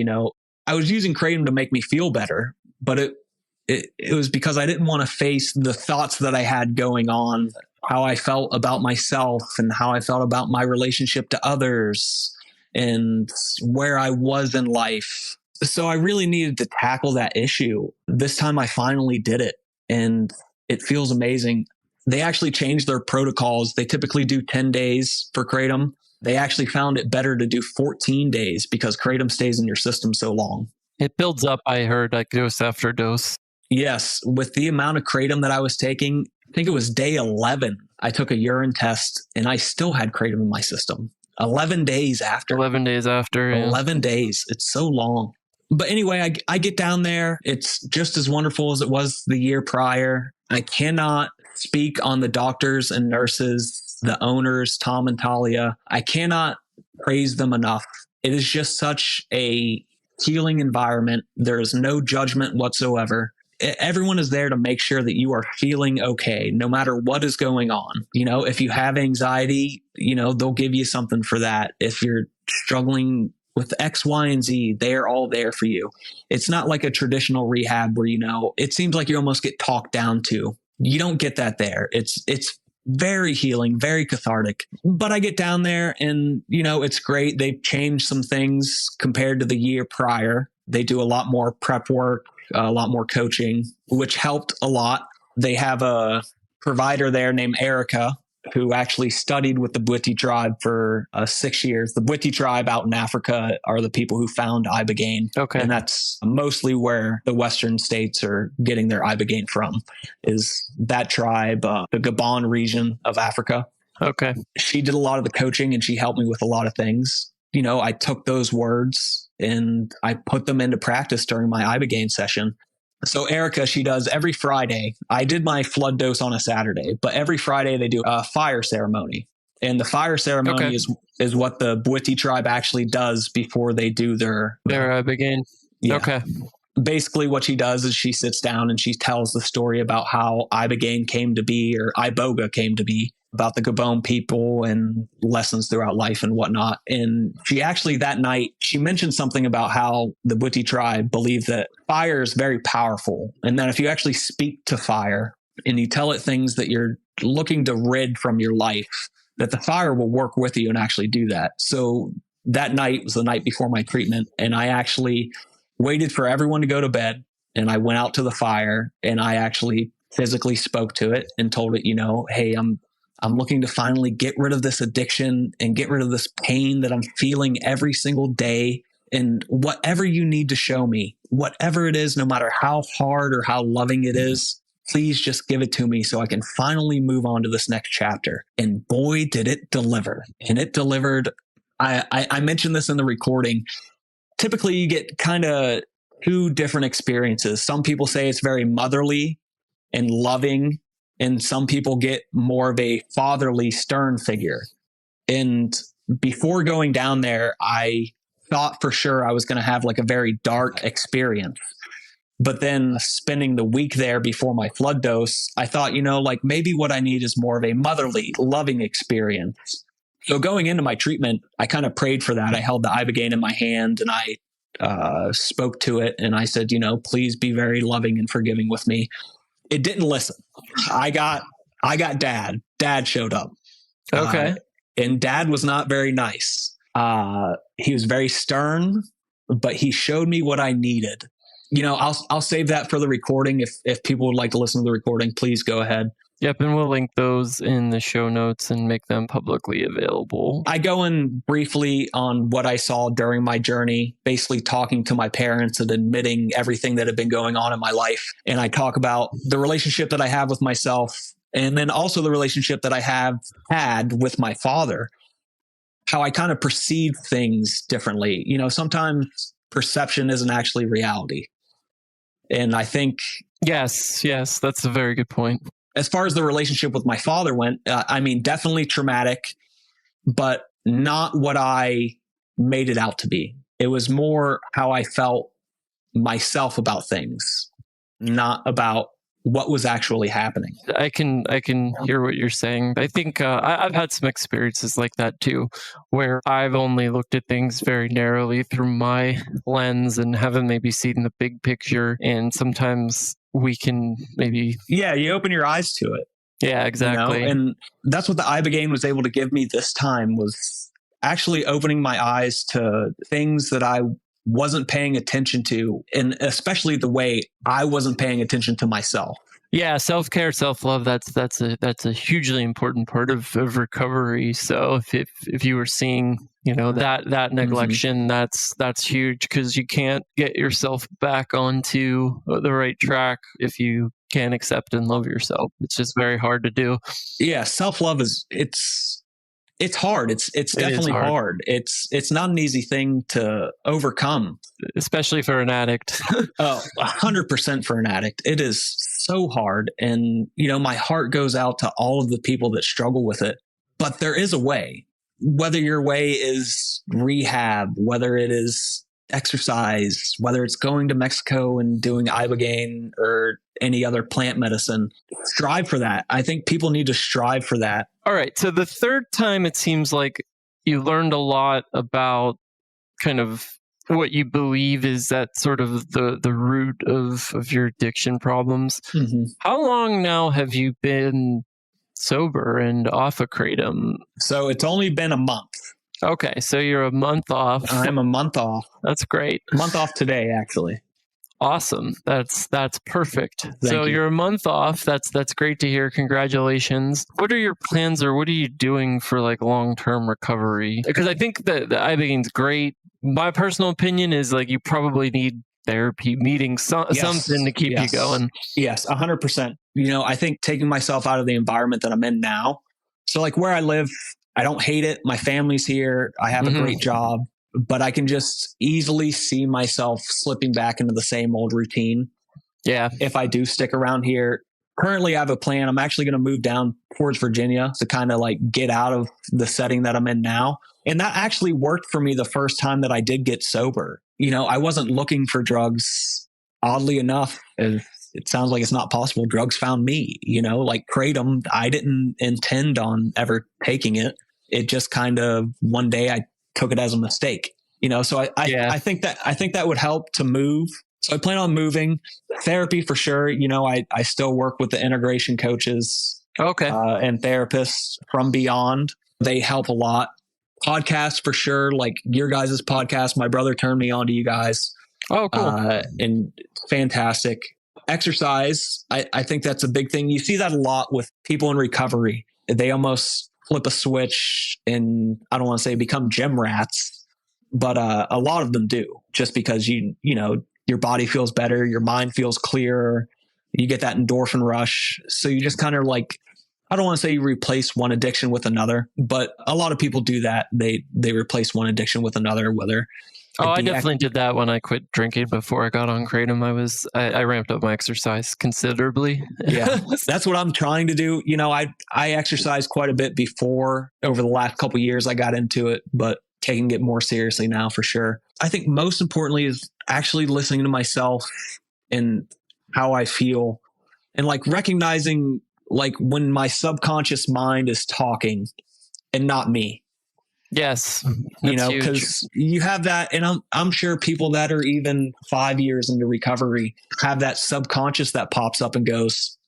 S5: I was using kratom to make me feel better, but it was because I didn't want to face the thoughts that I had going on, how I felt about myself and how I felt about my relationship to others and where I was in life. So I really needed to tackle that issue. This time I finally did it, and it feels amazing. They actually changed their protocols. They typically do 10 days for kratom. They actually found it better to do 14 days because kratom stays in your system so long.
S4: It builds up, I heard, dose after dose.
S5: Yes. With the amount of kratom that I was taking, I think it was day 11, I took a urine test and I still had kratom in my system. 11 days after.
S4: 11 days after. Yeah.
S5: 11 days. It's so long. But anyway, I get down there. It's just as wonderful as it was the year prior. I cannot speak on the doctors and nurses, the owners, Tom and Talia. I cannot praise them enough. It is just such a healing environment. There is no judgment whatsoever. everyone is there to make sure that you are feeling okay, no matter what is going on. If you have anxiety, they'll give you something for that. If you're struggling with X, Y, and Z, they're all there for you. It's not like a traditional rehab where, it seems like you almost get talked down to. You don't get that there. It's very healing, very cathartic. But I get down there and, it's great. They've changed some things compared to the year prior. They do a lot more prep work, a lot more coaching, which helped a lot. They have a provider there named Erica, who actually studied with the Bwiti tribe for 6 years. The Bwiti tribe out in Africa are the people who found ibogaine.
S4: Okay.
S5: And that's mostly where the Western states are getting their ibogaine from, is that tribe, the Gabon region of Africa.
S4: Okay.
S5: She did a lot of the coaching and she helped me with a lot of things. I took those words and I put them into practice during my ibogaine session. So Erica, she does every Friday. I did my flood dose on a Saturday, but every Friday they do a fire ceremony. And the fire ceremony is what the Bwiti tribe actually does before they do their
S4: ibogaine.
S5: Yeah.
S4: Okay.
S5: Basically what she does is she sits down and she tells the story about how ibogaine came to be, or iboga came to be, about the Gabon people and lessons throughout life and whatnot. And she actually that night, she mentioned something about how the Bwiti tribe believe that fire is very powerful. And that if you actually speak to fire and you tell it things that you're looking to rid from your life, that the fire will work with you and actually do that. So that night was the night before my treatment. And I actually waited for everyone to go to bed. And I went out to the fire and I actually physically spoke to it and told it, hey, I'm looking to finally get rid of this addiction and get rid of this pain that I'm feeling every single day. And whatever you need to show me, whatever it is, no matter how hard or how loving it is, please just give it to me so I can finally move on to this next chapter. And boy, did it deliver. And it delivered. I mentioned this in the recording. Typically, you get kind of two different experiences. Some people say it's very motherly and loving, and some people get more of a fatherly, stern figure. And before going down there, I thought for sure I was going to have like a very dark experience. But then spending the week there before my flood dose, I thought, like maybe what I need is more of a motherly, loving experience. So going into my treatment, I kind of prayed for that. I held the ibogaine in my hand and I spoke to it. And I said, please be very loving and forgiving with me. It didn't listen. I got dad. Dad showed up.
S4: Okay.
S5: And dad was not very nice. He was very stern, but he showed me what I needed. I'll save that for the recording. If people would like to listen to the recording, please go ahead.
S4: Yep, and we'll link those in the show notes and make them publicly available.
S5: I go in briefly on what I saw during my journey, basically talking to my parents and admitting everything that had been going on in my life. And I talk about the relationship that I have with myself, and then also the relationship that I have had with my father, how I kind of perceive things differently. Sometimes perception isn't actually reality. And I think...
S4: Yes, that's a very good point.
S5: As far as the relationship with my father went, definitely traumatic, but not what I made it out to be. It was more how I felt myself about things, not about what was actually happening.
S4: I can hear what you're saying. I think I've had some experiences like that too, where I've only looked at things very narrowly through my lens and haven't maybe seen the big picture. And sometimes we can maybe...
S5: Yeah, you open your eyes to it.
S4: Yeah, exactly.
S5: And that's what the ibogaine was able to give me this time, was actually opening my eyes to things that I wasn't paying attention to, and especially the way I wasn't paying attention to myself.
S4: Yeah, self-care, self-love, that's a hugely important part of recovery. So if you were seeing, that neglection, that's huge, because you can't get yourself back onto the right track if you can't accept and love yourself. It's just very hard to do.
S5: Yeah, self-love it's hard. It's definitely hard. It's not an easy thing to overcome,
S4: especially for an addict.
S5: 100% for an addict. It is so hard. And, my heart goes out to all of the people that struggle with it, but there is a way. Whether your way is rehab, whether it is exercise, whether it's going to Mexico and doing ibogaine or any other plant medicine, strive for that. I think people need to strive for that.
S4: All right. So the third time, it seems like you learned a lot about kind of what you believe is that sort of the root of your addiction problems.
S5: Mm-hmm.
S4: How long now have you been sober and off of Kratom?
S5: So it's only been a month.
S4: Okay, so you're a month off.
S5: I'm a month off.
S4: That's great.
S5: A month off today, actually.
S4: Awesome. That's perfect.
S5: Thank
S4: So
S5: you.
S4: you're a month off. That's great to hear. Congratulations. What are your plans, or what are you doing for like long-term recovery? Because I think that the ibogaine's great. My personal opinion is like you probably need therapy, meeting something to keep you going.
S5: Yes, 100%. You know, I think taking myself out of the environment that I'm in now. So like where I live, I don't hate it. My family's here. I have a great job, but I can just easily see myself slipping back into the same old routine.
S4: Yeah.
S5: If I do stick around here. Currently, I have a plan. I'm actually going to move down towards Virginia to kind of like get out of the setting that I'm in now. And that actually worked for me the first time that I did get sober. You know, I wasn't looking for drugs. Oddly enough, it sounds like it's not possible. Drugs found me, you know, like Kratom. I didn't intend on ever taking it. It just kind of one day I took it as a mistake, you know. So I think that would help to move. So I plan on moving. Therapy for sure. You know, I still work with the integration coaches, and therapists from Beyond. They help a lot. Podcasts for sure, like your guys' podcast. My brother turned me on to you guys.
S4: Oh, cool.
S5: And it's fantastic. Exercise, I think that's a big thing. You see that a lot with people in recovery. They almost flip a switch and I don't want to say become gym rats, but a lot of them do, just because you know, your body feels better, your mind feels clearer, you get that endorphin rush. So you just kind of like, I don't want to say you replace one addiction with another, but a lot of people do that. They replace one addiction with another, whether
S4: I definitely did that when I quit drinking before I got on Kratom. I ramped up my exercise considerably.
S5: Yeah, that's what I'm trying to do. You know, I exercised quite a bit before. Over the last couple of years, I got into it, but taking it more seriously now for sure. I think most importantly is actually listening to myself and how I feel, and like recognizing like when my subconscious mind is talking and not me.
S4: Yes.
S5: You know, because you have that. And I'm sure people that are even 5 years into recovery have that subconscious that pops up and goes,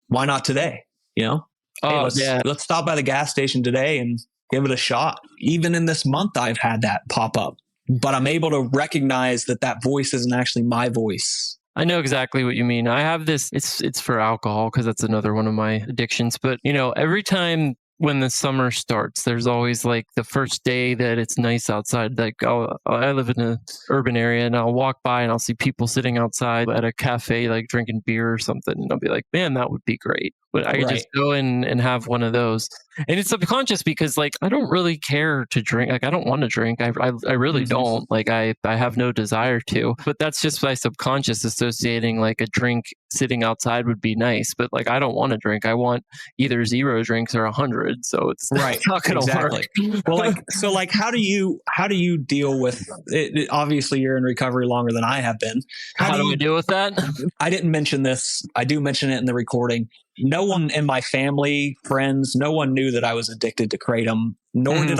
S5: why not today? You know, let's stop by the gas station today and give it a shot. Even in this month, I've had that pop up, but I'm able to recognize that voice isn't actually my voice.
S4: I know exactly what you mean. I have this, it's for alcohol because that's another one of my addictions. But, you know, every time when the summer starts, there's always like the first day that it's nice outside. Like I live in an urban area and I'll walk by and I'll see people sitting outside at a cafe, like drinking beer or something. And I'll be like, man, that would be great. But I could just go in and have one of those. And it's subconscious because like, I don't really care to drink. Like, I don't want to drink. I really don't. Like I have no desire to, but that's just my subconscious associating like a drink sitting outside would be nice. But like, I don't want to drink. I want either 0 drinks or 100. So it's not going to work.
S5: Well, like, how do you deal with it? Obviously you're in recovery longer than I have been.
S4: How do we deal with that?
S5: I didn't mention this. I do mention it in the recording. No one in my family, friends, no one knew that I was addicted to Kratom, nor did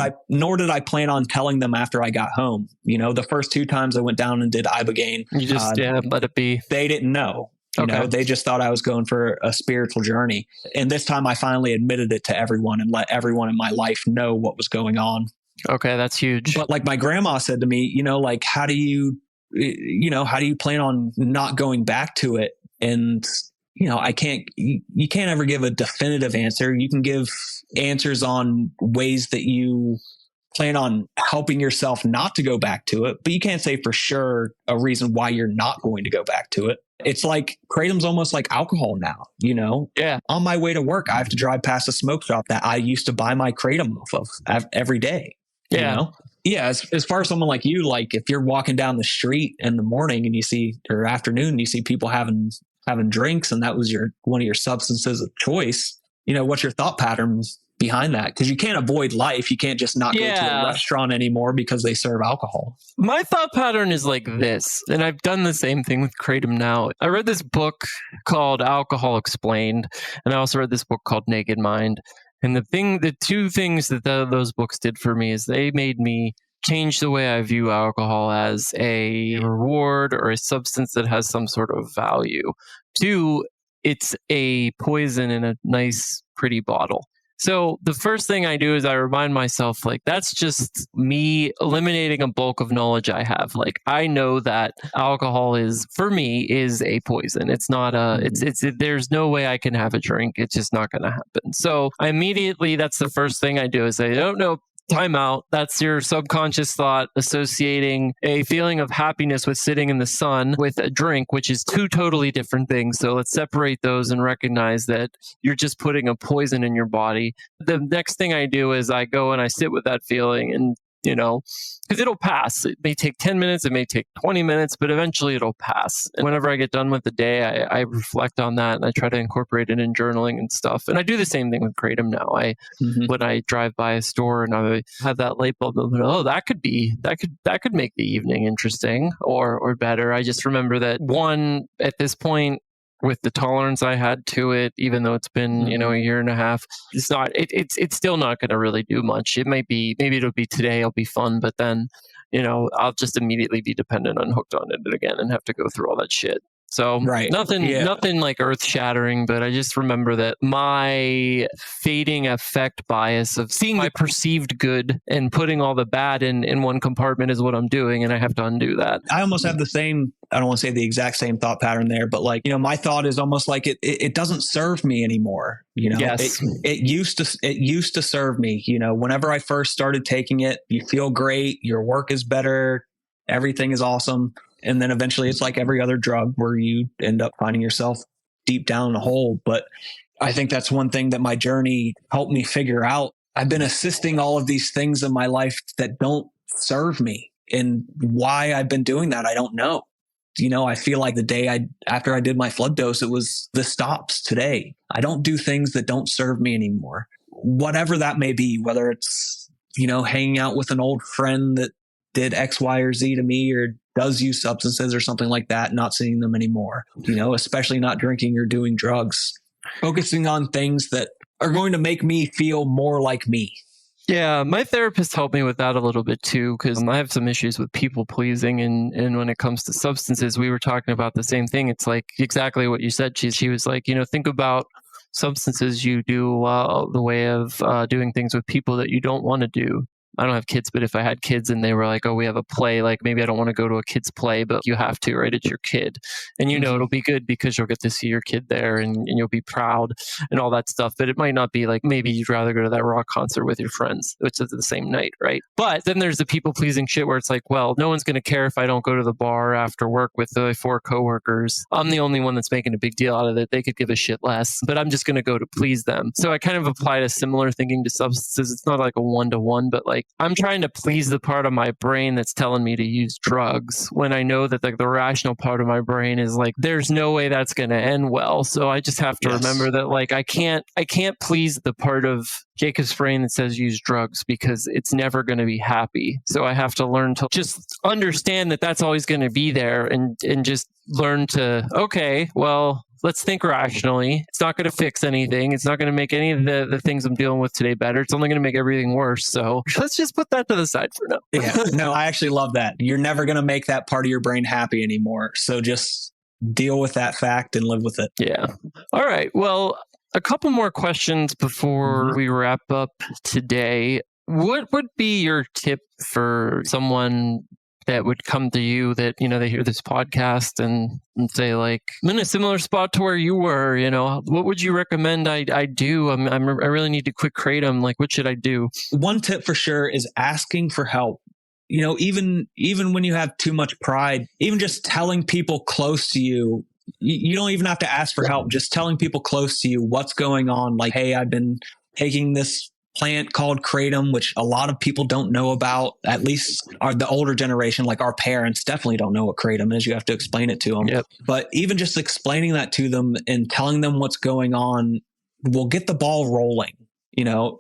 S5: I plan on telling them after I got home. You know, the first 2 times I went down and did ibogaine,
S4: you just let it be.
S5: They didn't know. You know, they just thought I was going for a spiritual journey. And this time I finally admitted it to everyone and let everyone in my life know what was going on. Okay, that's huge. But like my grandma said to me, you know, like, how do you plan on not going back to it? And you know, you can't ever give a definitive answer. You can give answers on ways that you plan on helping yourself not to go back to it, but you can't say for sure a reason why you're not going to go back to it. It's like Kratom's almost like alcohol now, you know? Yeah. On my way to work, I have to drive past a smoke shop that I used to buy my Kratom off of every day. Yeah. You know? Yeah. As far as someone like you, like if you're walking down the street in the morning and or afternoon, you see people having drinks and that was one of your substances of choice, you know, what's your thought pattern behind that, because you can't avoid life. You can't just not go to a restaurant anymore because they serve alcohol.
S4: My thought pattern is like this, and I've done the same thing with Kratom now. I read this book called Alcohol Explained, and I also read this book called Naked Mind. And the two things that those books did for me is they made me change the way I view alcohol as a reward or a substance that has some sort of value. Two, it's a poison in a nice, pretty bottle. So the first thing I do is I remind myself, like, that's just me eliminating a bulk of knowledge I have. Like, I know that alcohol for me, is a poison. It's not there's no way I can have a drink. It's just not going to happen. So that's the first thing I do is I don't know. Time out. That's your subconscious thought associating a feeling of happiness with sitting in the sun with a drink, which is two totally different things. So let's separate those and recognize that you're just putting a poison in your body. The next thing I do is I go and I sit with that feeling, and because it'll pass. It may take 10 minutes, it may take 20 minutes, but eventually it'll pass. And whenever I get done with the day, I reflect on that and I try to incorporate it in journaling and stuff. And I do the same thing with Kratom now. When I drive by a store and I have that light bulb, that could make the evening interesting or better. I just remember that one, at this point, with the tolerance I had to it, even though it's been, a year and a half, it's still not going to really do much. It might be, maybe it'll be today, it'll be fun, but then, I'll just immediately be dependent on hooked on it again and have to go through all that shit. So nothing like earth shattering, but I just remember that my fading affect bias of seeing my perceived good and putting all the bad in one compartment is what I'm doing. And I have to undo that.
S5: I almost have the same, I don't want to say the exact same thought pattern there, but my thought is almost like it doesn't serve me anymore.
S4: Yes.
S5: It used to serve me. Whenever I first started taking it, you feel great. Your work is better. Everything is awesome. And then eventually it's like every other drug where you end up finding yourself deep down in a hole. But I think that's one thing that my journey helped me figure out. I've been assisting all of these things in my life that don't serve me. And why I've been doing that, I don't know. I feel like the day after I did my flood dose, it was the stops today. I don't do things that don't serve me anymore. Whatever that may be, whether it's, hanging out with an old friend that did X, Y, or Z to me, or does use substances or something like that, not seeing them anymore, especially not drinking or doing drugs, focusing on things that are going to make me feel more like me.
S4: Yeah, my therapist helped me with that a little bit too, because I have some issues with people pleasing. And when it comes to substances, we were talking about the same thing. It's like exactly what you said. She was like, think about substances you do the way of doing things with people that you don't want to do. I don't have kids, but if I had kids and they were like, oh, we have a play, like maybe I don't want to go to a kid's play, but you have to, right? It's your kid. And it'll be good because you'll get to see your kid there and you'll be proud and all that stuff. But it might not be like, maybe you'd rather go to that rock concert with your friends, which is the same night, right? But then there's the people pleasing shit where it's like, well, no one's going to care if I don't go to the bar after work with the 4 coworkers. I'm the only one that's making a big deal out of it. They could give a shit less, but I'm just going to go to please them. So I kind of applied a similar thinking to substances. It's not like a 1-to-1, but like I'm trying to please the part of my brain that's telling me to use drugs when I know that the rational part of my brain is like, there's no way that's going to end well. So I just have to remember that like I can't please the part of Jacob's brain that says use drugs because it's never going to be happy. So I have to learn to just understand that that's always going to be there and just learn to, okay, well, let's think rationally. It's not going to fix anything. It's not going to make any of the things I'm dealing with today better. It's only going to make everything worse. So let's just put that to the side for now.
S5: Yeah, no, I actually love that. You're never going to make that part of your brain happy anymore. So just deal with that fact and live with it.
S4: Yeah. All right. Well, a couple more questions before we wrap up today. What would be your tip for someone that would come to you that, they hear this podcast and say like, I'm in a similar spot to where you were, what would you recommend I do? I really need to quit Kratom. Like, what should I do?
S5: One tip for sure is asking for help. Even when you have too much pride, even just telling people close to you, you don't even have to ask for help. Just telling people close to you what's going on. Like, hey, I've been taking this plant called Kratom, which a lot of people don't know about, at least the older generation, like our parents definitely don't know what Kratom is. You have to explain it to them.
S4: Yep.
S5: But even just explaining that to them and telling them what's going on will get the ball rolling.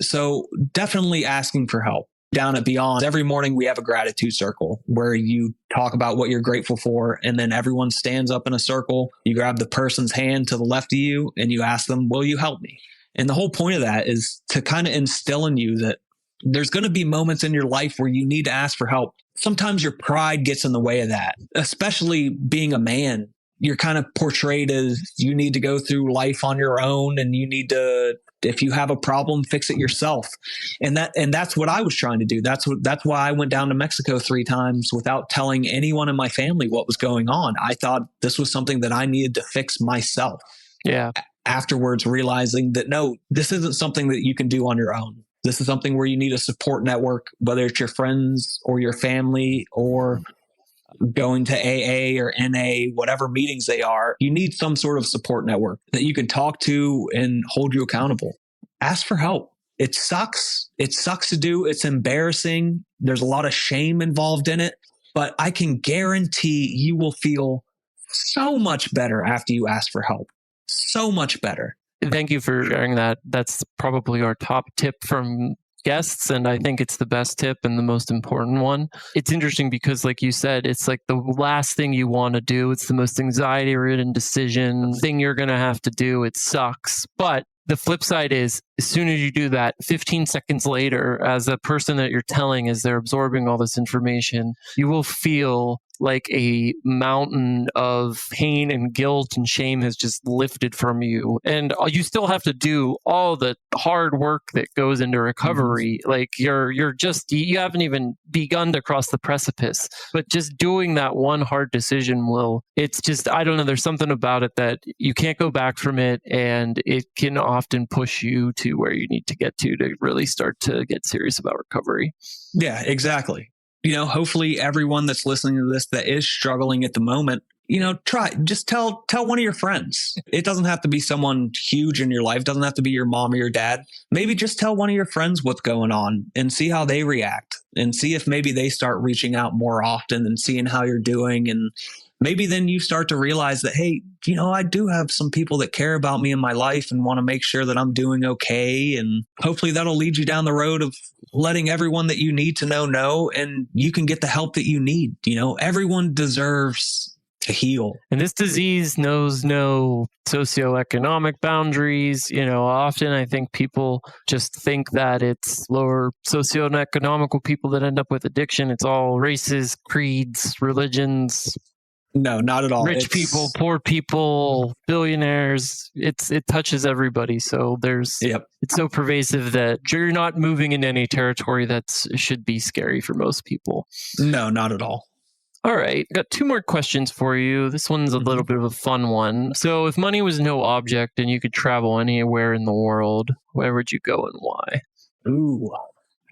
S5: So definitely asking for help. Down at Beyond, every morning we have a gratitude circle where you talk about what you're grateful for, and then everyone stands up in a circle. You grab the person's hand to the left of you and you ask them, will you help me? And the whole point of that is to kind of instill in you that there's going to be moments in your life where you need to ask for help. Sometimes your pride gets in the way of that, especially being a man. You're kind of portrayed as you need to go through life on your own, and you need to, if you have a problem, fix it yourself. And that's what I was trying to do. That's why I went down to Mexico 3 times without telling anyone in my family what was going on. I thought this was something that I needed to fix myself.
S4: Yeah.
S5: Afterwards, realizing that no, this isn't something that you can do on your own. This is something where you need a support network, whether it's your friends or your family or going to AA or NA, whatever meetings they are. You need some sort of support network that you can talk to and hold you accountable. Ask for help. It sucks. It sucks to do. It's embarrassing. There's a lot of shame involved in it, but I can guarantee you will feel so much better after you ask for help. So much better.
S4: Thank you for sharing that. That's probably our top tip from guests, and I think it's the best tip and the most important one. It's interesting because, like you said, it's like the last thing you want to do. It's the most anxiety-ridden thing you're going to have to do. It sucks. But the flip side is, as soon as you do that, 15 seconds later, as a person that you're telling, as they're absorbing all this information, you will feel like a mountain of pain and guilt and shame has just lifted from you. And you still have to do all the hard work that goes into recovery. Like you haven't even begun to cross the precipice, but just doing that one hard decision it's just, I don't know, there's something about it that you can't go back from it. And it can often push you to where you need to get to really start to get serious about recovery.
S5: Yeah, exactly. Hopefully everyone that's listening to this that is struggling at the moment, just tell one of your friends. It doesn't have to be someone huge in your life. It doesn't have to be your mom or your dad. Maybe just tell one of your friends what's going on and see how they react, and see if maybe they start reaching out more often and seeing how you're doing. And maybe then you start to realize that, hey, I do have some people that care about me in my life and want to make sure that I'm doing okay. And hopefully that'll lead you down the road of letting everyone that you need to know, and you can get the help that you need. Everyone deserves to heal.
S4: And this disease knows no socioeconomic boundaries. Often I think people just think that it's lower socioeconomical people that end up with addiction. It's all races, creeds, religions.
S5: No, not at all.
S4: Rich people, poor people, billionaires. It touches everybody. So it's so pervasive that you're not moving in any territory that should be scary for most people.
S5: No, not at all.
S4: All right. Got 2 more questions for you. This one's a little bit of a fun one. So if money was no object and you could travel anywhere in the world, where would you go and why?
S5: Ooh,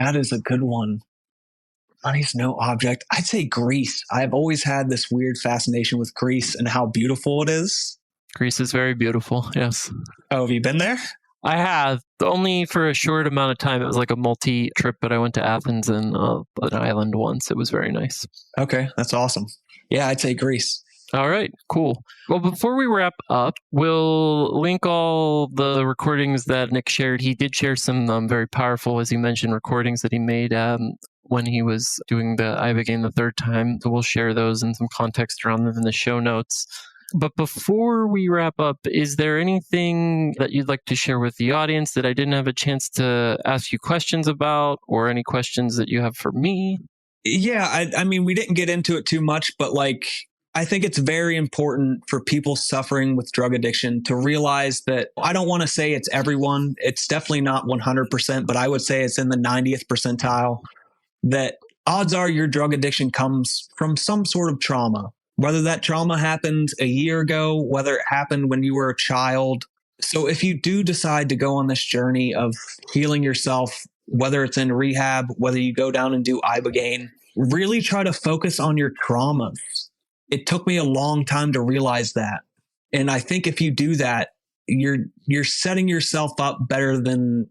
S5: that is a good one. Money's no object. I'd say Greece. I've always had this weird fascination with Greece and how beautiful it is.
S4: Greece is very beautiful. Yes.
S5: Oh, have you been there?
S4: I have, only for a short amount of time. It was like a multi-trip, but I went to Athens and an island once. It was very nice.
S5: Okay, that's awesome. Yeah, I'd say Greece.
S4: All right, cool. Well, before we wrap up, we'll link all the recordings that Nick shared. He did share some very powerful, as he mentioned, recordings that he made when he was doing the ibogaine the 3rd time. So we'll share those and some context around them in the show notes. But before we wrap up, is there anything that you'd like to share with the audience that I didn't have a chance to ask you questions about, or any questions that you have for me?
S5: Yeah, I mean, we didn't get into it too much, but I think it's very important for people suffering with drug addiction to realize that, I don't want to say it's everyone. It's definitely not 100%, but I would say it's in the 90th percentile, that odds are your drug addiction comes from some sort of trauma. Whether that trauma happened a year ago, whether it happened when you were a child. So if you do decide to go on this journey of healing yourself, whether it's in rehab, whether you go down and do ibogaine, really try to focus on your traumas. It took me a long time to realize that. And I think if you do that, you're setting yourself up better than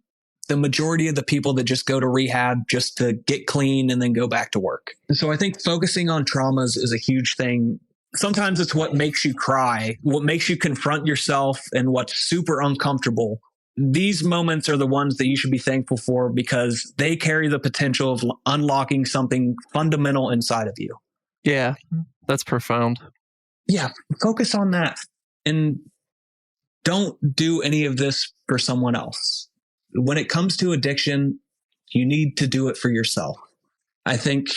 S5: the majority of the people that just go to rehab just to get clean and then go back to work. So I think focusing on traumas is a huge thing. Sometimes it's what makes you cry, what makes you confront yourself, and what's super uncomfortable. these moments are the ones that you should be thankful for because they carry the potential of unlocking something fundamental inside of you.
S4: Yeah, that's profound.
S5: Yeah, focus on that and don't do any of this for someone else. When it comes to addiction, you need to do it for yourself. I think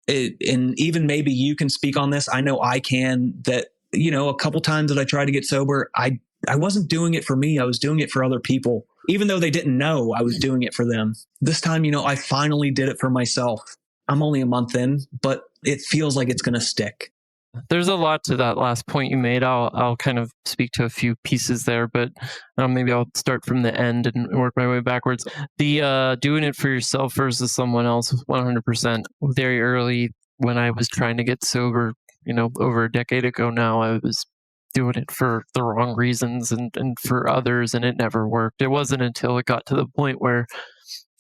S5: and even maybe you can speak on this. I know I can, that, a couple times that I tried to get sober, I wasn't doing it for me. I was doing it for other people, even though they didn't know I was doing it for them. This time, I finally did it for myself. I'm only a month in, but it feels like it's going to stick.
S4: There's a lot to that last point you made. I'll kind of speak to a few pieces there, but maybe I'll start from the end and work my way backwards. The doing it for yourself versus someone else, 100%. Very early when I was trying to get sober, over a decade ago now, I was doing it for the wrong reasons and for others, and it never worked. It wasn't until it got to the point where,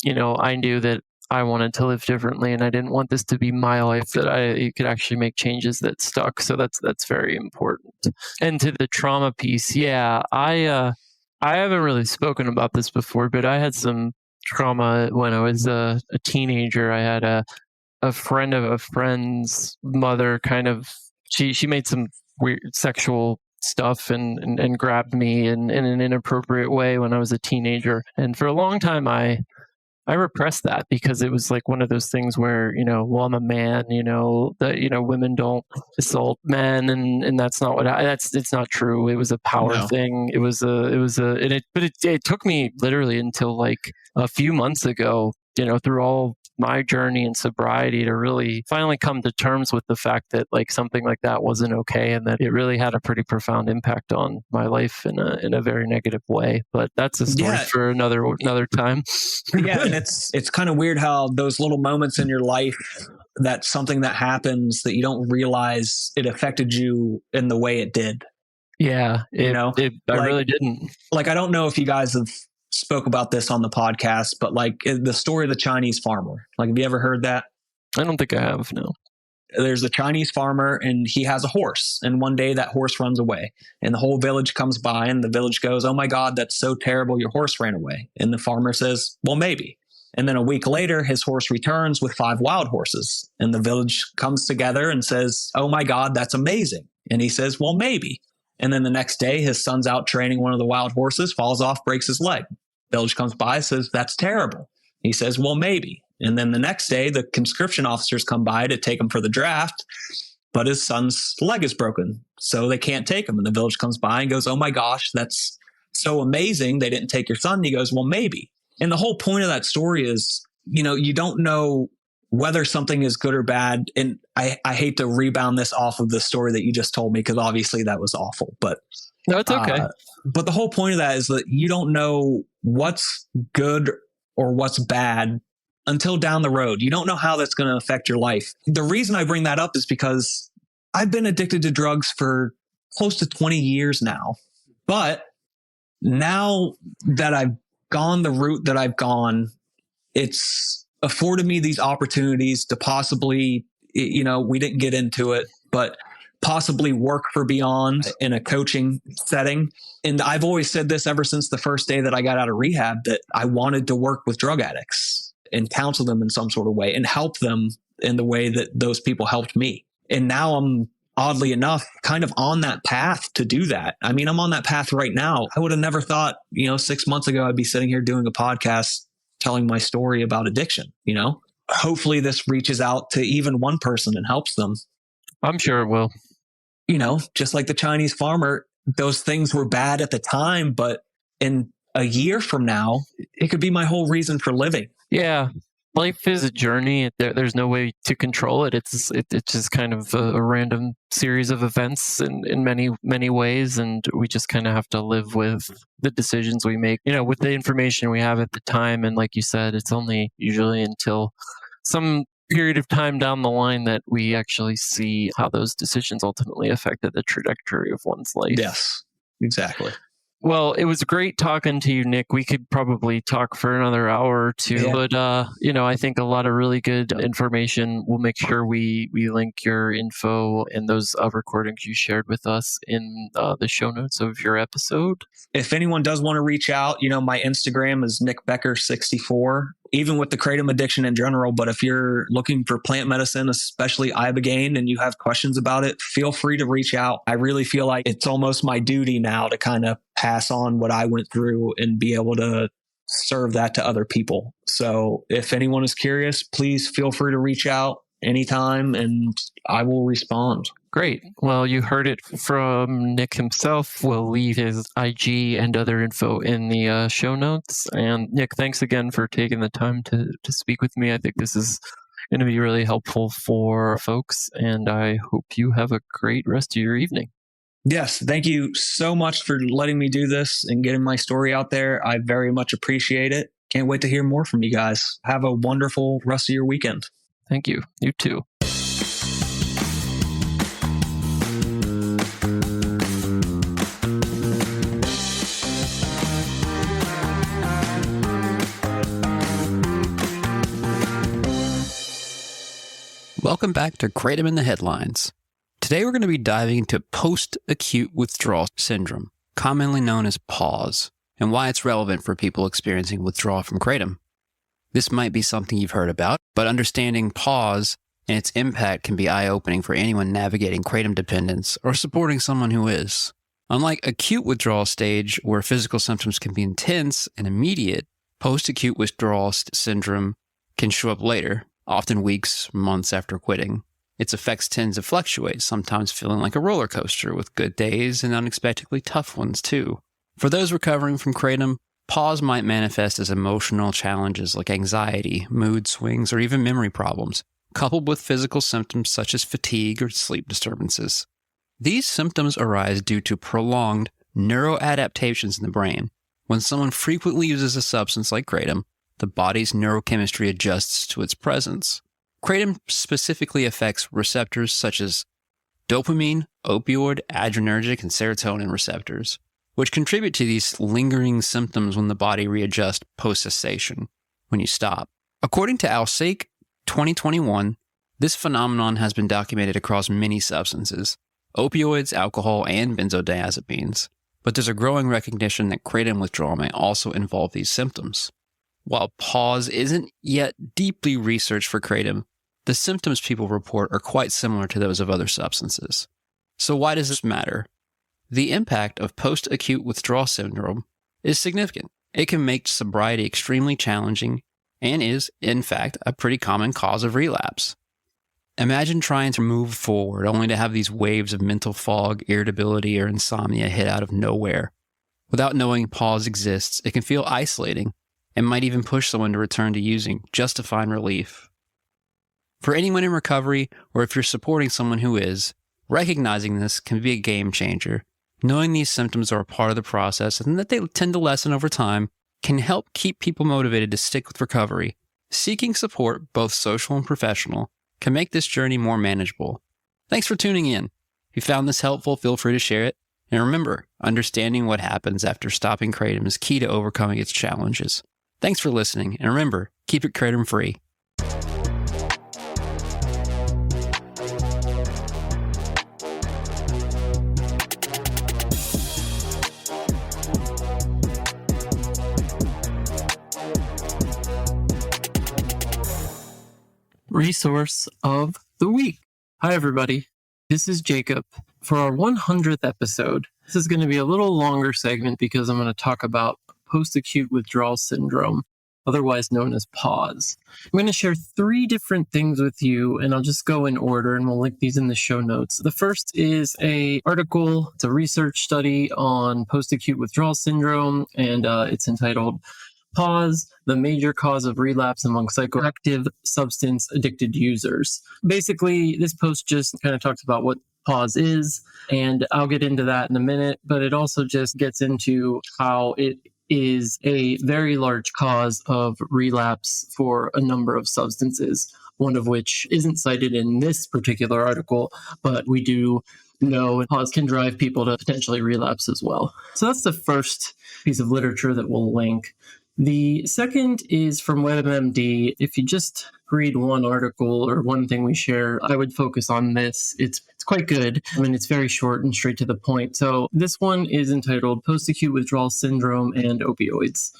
S4: I knew that I wanted to live differently, and I didn't want this to be my life, that you could actually make changes that stuck. So that's very important. And to the trauma piece, yeah, I haven't really spoken about this before, but I had some trauma when I was a teenager. I had a friend of a friend's mother kind of, she made some weird sexual stuff and grabbed me in an inappropriate way when I was a teenager. And for a long time, I repressed that because it was like one of those things where, well, I'm a man, that, women don't assault men. And that's not it's not true. It was a power thing. It took me literally until like a few months ago, through all my journey in sobriety to really finally come to terms with the fact that like something like that wasn't okay, and that it really had a pretty profound impact on my life in a very negative way. But that's a story for another time.
S5: Yeah, and it's kind of weird how those little moments in your life, that's something that happens that you don't realize it affected you in the way it did.
S4: Yeah, I really didn't.
S5: Like, I don't know if you guys have spoke about this on the podcast, but like the story of the Chinese farmer. Like, have you ever heard that?
S4: I don't think I have, no.
S5: There's a Chinese farmer and he has a horse. And one day that horse runs away and the whole village comes by and the village goes, "Oh my God, that's so terrible. Your horse ran away." And the farmer says, "Well, maybe." And then a week later, his horse returns with 5 wild horses. And the village comes together and says, "Oh my God, that's amazing." And he says, "Well, maybe." And then the next day, his son's out training one of the wild horses, falls off, breaks his leg. Village comes by, says, "That's terrible." He says, "Well, maybe." And then the next day, the conscription officers come by to take him for the draft, but his son's leg is broken, so they can't take him. And the village comes by and goes, "Oh my gosh, that's so amazing. They didn't take your son." And he goes, "Well, maybe." And the whole point of that story is, you don't know whether something is good or bad. And I hate to rebound this off of the story that you just told me, because obviously that was awful, but
S4: no, it's okay.
S5: But the whole point of that is that you don't know what's good or what's bad until down the road. You don't know how that's going to affect your life. The reason I bring that up is because I've been addicted to drugs for close to 20 years now. But now that I've gone the route that I've gone, it's afforded me these opportunities to possibly, we didn't get into it, but possibly work for Beyond in a coaching setting. And I've always said this ever since the first day that I got out of rehab, that I wanted to work with drug addicts and counsel them in some sort of way and help them in the way that those people helped me. And now I'm, oddly enough, kind of on that path to do that. I mean, I'm on that path right now. I would have never thought, 6 months ago, I'd be sitting here doing a podcast telling my story about addiction. Hopefully this reaches out to even one person and helps them.
S4: I'm sure it will.
S5: Just like the Chinese farmer, those things were bad at the time, but in a year from now, it could be my whole reason for living.
S4: Yeah. Life is a journey. There's no way to control it. It's just kind of a random series of events in many, many ways. And we just kind of have to live with the decisions we make, with the information we have at the time. And like you said, it's only usually until some period of time down the line that we actually see how those decisions ultimately affected the trajectory of one's life.
S5: Yes, exactly.
S4: Well, it was great talking to you, Nick. We could probably talk for another hour or two, but I think a lot of really good information. We'll make sure we link your info and those recordings you shared with us in the show notes of your episode.
S5: If anyone does want to reach out, my Instagram is nickbecker64. Even with the kratom addiction in general, but if you're looking for plant medicine, especially ibogaine, and you have questions about it, feel free to reach out. I really feel like it's almost my duty now to kind of pass on what I went through and be able to serve that to other people. So if anyone is curious, please feel free to reach out anytime and I will respond.
S4: Great. Well, you heard it from Nick himself. We'll leave his IG and other info in the show notes. And Nick, thanks again for taking the time to speak with me. I think this is going to be really helpful for folks, and I hope you have a great rest of your evening.
S5: Yes, thank you so much for letting me do this and getting my story out there. I very much appreciate it. Can't wait to hear more from you guys. Have a wonderful rest of your weekend.
S4: Thank you. You too.
S3: Welcome back to Kratom in the Headlines. Today we're going to be diving into Post-Acute Withdrawal Syndrome, commonly known as PAWS, and why it's relevant for people experiencing withdrawal from kratom. This might be something you've heard about, but understanding PAWS and its impact can be eye-opening for anyone navigating kratom dependence or supporting someone who is. Unlike acute withdrawal stage, where physical symptoms can be intense and immediate, post-acute withdrawal syndrome can show up later, often weeks, months after quitting. Its effects tend to fluctuate, sometimes feeling like a roller coaster with good days and unexpectedly tough ones too. For those recovering from kratom, PAWS might manifest as emotional challenges like anxiety, mood swings, or even memory problems, coupled with physical symptoms such as fatigue or sleep disturbances. These symptoms arise due to prolonged neuroadaptations in the brain. When someone frequently uses a substance like kratom, the body's neurochemistry adjusts to its presence. Kratom specifically affects receptors such as dopamine, opioid, adrenergic, and serotonin receptors, which contribute to these lingering symptoms when the body readjusts post-cessation, when you stop. According to Alsake 2021, this phenomenon has been documented across many substances, opioids, alcohol, and benzodiazepines, but there's a growing recognition that kratom withdrawal may also involve these symptoms. While PAWS isn't yet deeply researched for kratom, the symptoms people report are quite similar to those of other substances. So why does this matter? The impact of post-acute withdrawal syndrome is significant. It can make sobriety extremely challenging and is, in fact, a pretty common cause of relapse. Imagine trying to move forward only to have these waves of mental fog, irritability, or insomnia hit out of nowhere. Without knowing PAWS exists, it can feel isolating and might even push someone to return to using just to find relief. For anyone in recovery, or if you're supporting someone who is, recognizing this can be a game changer. Knowing these symptoms are a part of the process and that they tend to lessen over time can help keep people motivated to stick with recovery. Seeking support, both social and professional, can make this journey more manageable. Thanks for tuning in. If you found this helpful, feel free to share it. And remember, understanding what happens after stopping kratom is key to overcoming its challenges. Thanks for listening, and remember, keep it kratom free.
S4: Resource of the week. Hi, everybody. This is Jacob. For our 100th episode, this is going to be a little longer segment because I'm going to talk about post-acute withdrawal syndrome, otherwise known as PAWS. I'm going to share 3 different things with you, and I'll just go in order, and we'll link these in the show notes. The first is an article. It's a research study on post-acute withdrawal syndrome, and it's entitled PAWS, the major cause of relapse among psychoactive substance addicted users. Basically, this post just kind of talks about what PAWS is, and I'll get into that in a minute, but it also just gets into how it is a very large cause of relapse for a number of substances, one of which isn't cited in this particular article, but we do know PAWS can drive people to potentially relapse as well. So that's the first piece of literature that we'll link. The second is from WebMD. If you just read one article or one thing we share, I would focus on this. It's quite good. I mean, it's very short and straight to the point. So this one is entitled Post-Acute Withdrawal Syndrome and Opioids.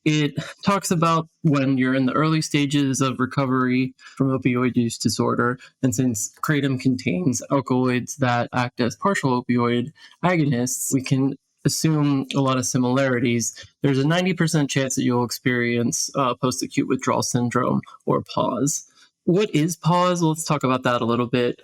S4: It talks about when you're in the early stages of recovery from opioid use disorder. And since Kratom contains alkaloids that act as partial opioid agonists, we can assume a lot of similarities. There's a 90% chance that you'll experience post-acute withdrawal syndrome, or PAWS. What is PAWS? Let's talk about that a little bit.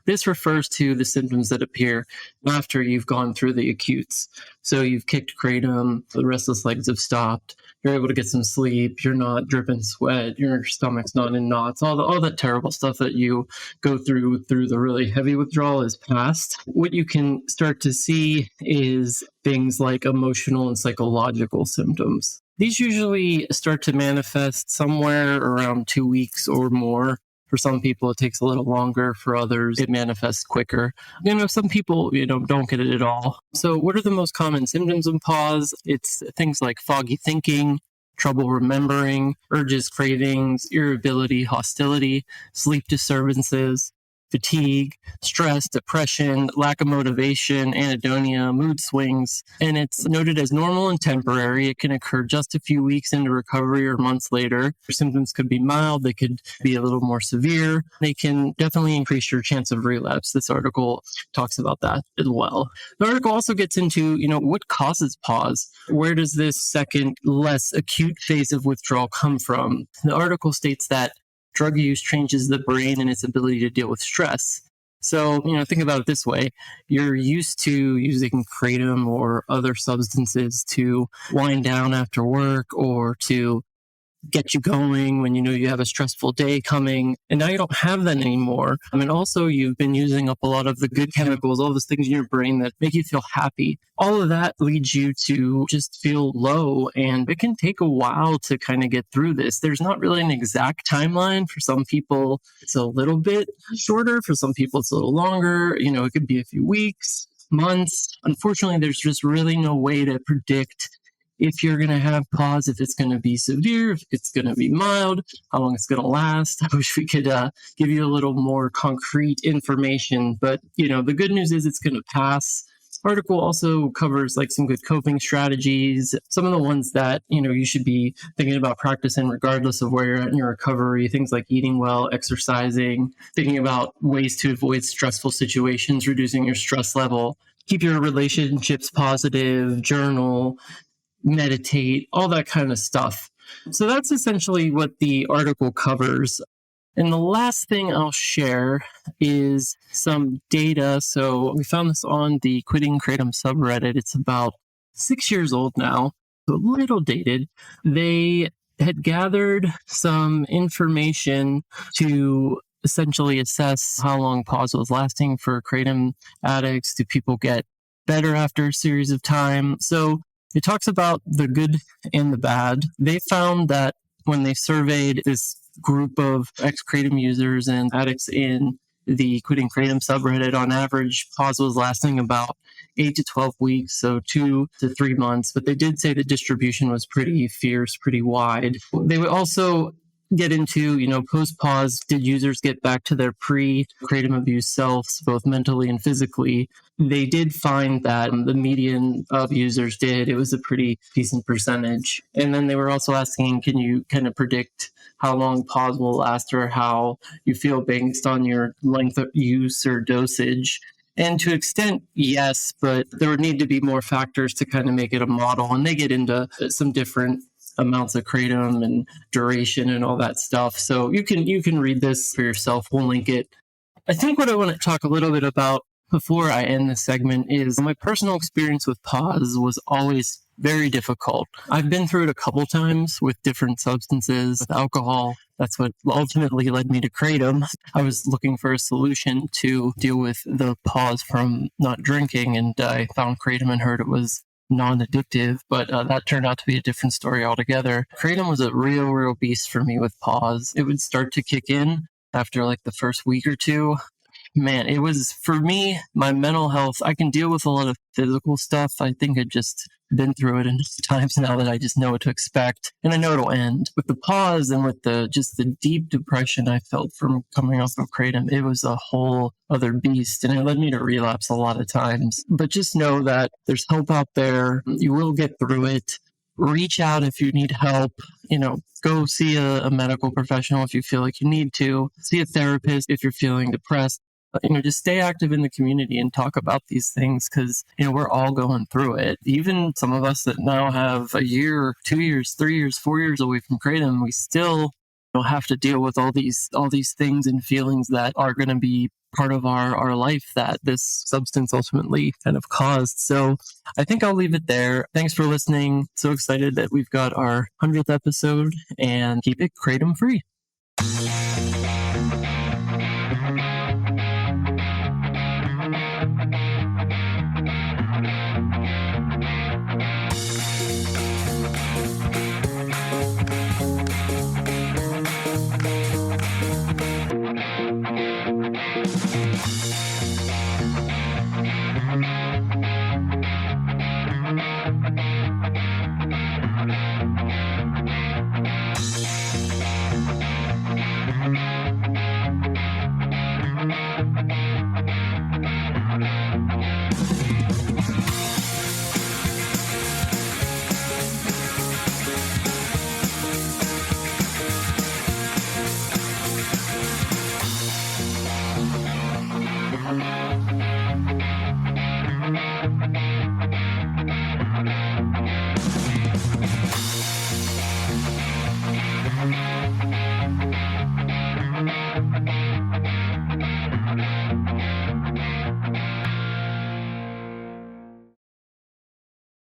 S4: This refers to the symptoms that appear after you've gone through the acutes. So you've kicked Kratom, the restless legs have stopped, you're able to get some sleep, you're not dripping sweat, your stomach's not in knots, all that terrible stuff that you go through the really heavy withdrawal is past. What you can start to see is things like emotional and psychological symptoms. These usually start to manifest somewhere around 2 weeks or more. For some people, it takes a little longer. For others, it manifests quicker. Some people, don't get it at all. So what are the most common symptoms of PAWS? It's things like foggy thinking, trouble remembering, urges, cravings, irritability, hostility, sleep disturbances, fatigue, stress, depression, lack of motivation, anhedonia, mood swings, and it's noted as normal and temporary. It can occur just a few weeks into recovery or months later. Your symptoms could be mild, they could be a little more severe. They can definitely increase your chance of relapse. This article talks about that as well. The article also gets into, what causes PAWS? Where does this second, less acute phase of withdrawal come from? The article states that drug use changes the brain and its ability to deal with stress. So, think about it this way. You're used to using Kratom or other substances to wind down after work or to get you going when you have a stressful day coming, and now you don't have that anymore. Also you've been using up a lot of the good chemicals, all those things in your brain that make you feel happy. All of that leads you to just feel low, and it can take a while to kind of get through this. There's not really an exact timeline. For some people, it's a little bit shorter. For some people, it's a little longer. It could be a few weeks, months. Unfortunately, there's just really no way to predict if you're going to have PAWS, if it's going to be severe, if it's going to be mild, how long it's going to last. I wish we could give you a little more concrete information, but the good news is it's going to pass. This article also covers some good coping strategies, some of the ones that you should be thinking about practicing regardless of where you're at in your recovery, things like eating well, exercising, thinking about ways to avoid stressful situations, reducing your stress level, keep your relationships positive, journal, meditate, all that kind of stuff. So that's essentially what the article covers. And the last thing I'll share is some data. So we found this on the Quitting Kratom subreddit. It's about 6 years old now, so a little dated. They had gathered some information to essentially assess how long PAWS was lasting for Kratom addicts. Do people get better after a series of time? So it talks about the good and the bad. They found that when they surveyed this group of ex-Kratom users and addicts in the Quitting Kratom subreddit, on average, PAWS was lasting about 8 to 12 weeks, so 2 to 3 months. But they did say the distribution was pretty fierce, pretty wide. They would also get into, post-PAWS, did users get back to their pre-Kratom abuse selves, both mentally and physically? They did find that the median of users did. It was a pretty decent percentage. And then they were also asking, can you kind of predict how long PAWS will last or how you feel based on your length of use or dosage? And to an extent, yes, but there would need to be more factors to kind of make it a model. And they get into some different amounts of Kratom and duration and all that stuff. So you can read this for yourself. We'll link it. I think what I want to talk a little bit about before I end this segment is my personal experience with PAWS was always very difficult. I've been through it a couple times with different substances, with alcohol. That's what ultimately led me to Kratom. I was looking for a solution to deal with the PAWS from not drinking, and I found Kratom and heard it was non-addictive, but that turned out to be a different story altogether. Kratom was a real beast for me with PAWS. It would start to kick in after the first week or two. Man, it was, for me, my mental health. I can deal with a lot of physical stuff. I think I've just been through it enough times now that I just know what to expect, and I know it'll end. With the pause and with the deep depression I felt from coming off of Kratom, it was a whole other beast, and it led me to relapse a lot of times. But just know that there's hope out there. You will get through it. Reach out if you need help. Go see a medical professional if you feel like you need to. See a therapist if you're feeling depressed. Just stay active in the community and talk about these things, because, we're all going through it. Even some of us that now have a year, 2 years, 3 years, 4 years away from Kratom, we still have to deal with all these things and feelings that are going to be part of our life that this substance ultimately kind of caused. So I think I'll leave it there. Thanks for listening. So excited that we've got our 100th episode, and keep it Kratom free.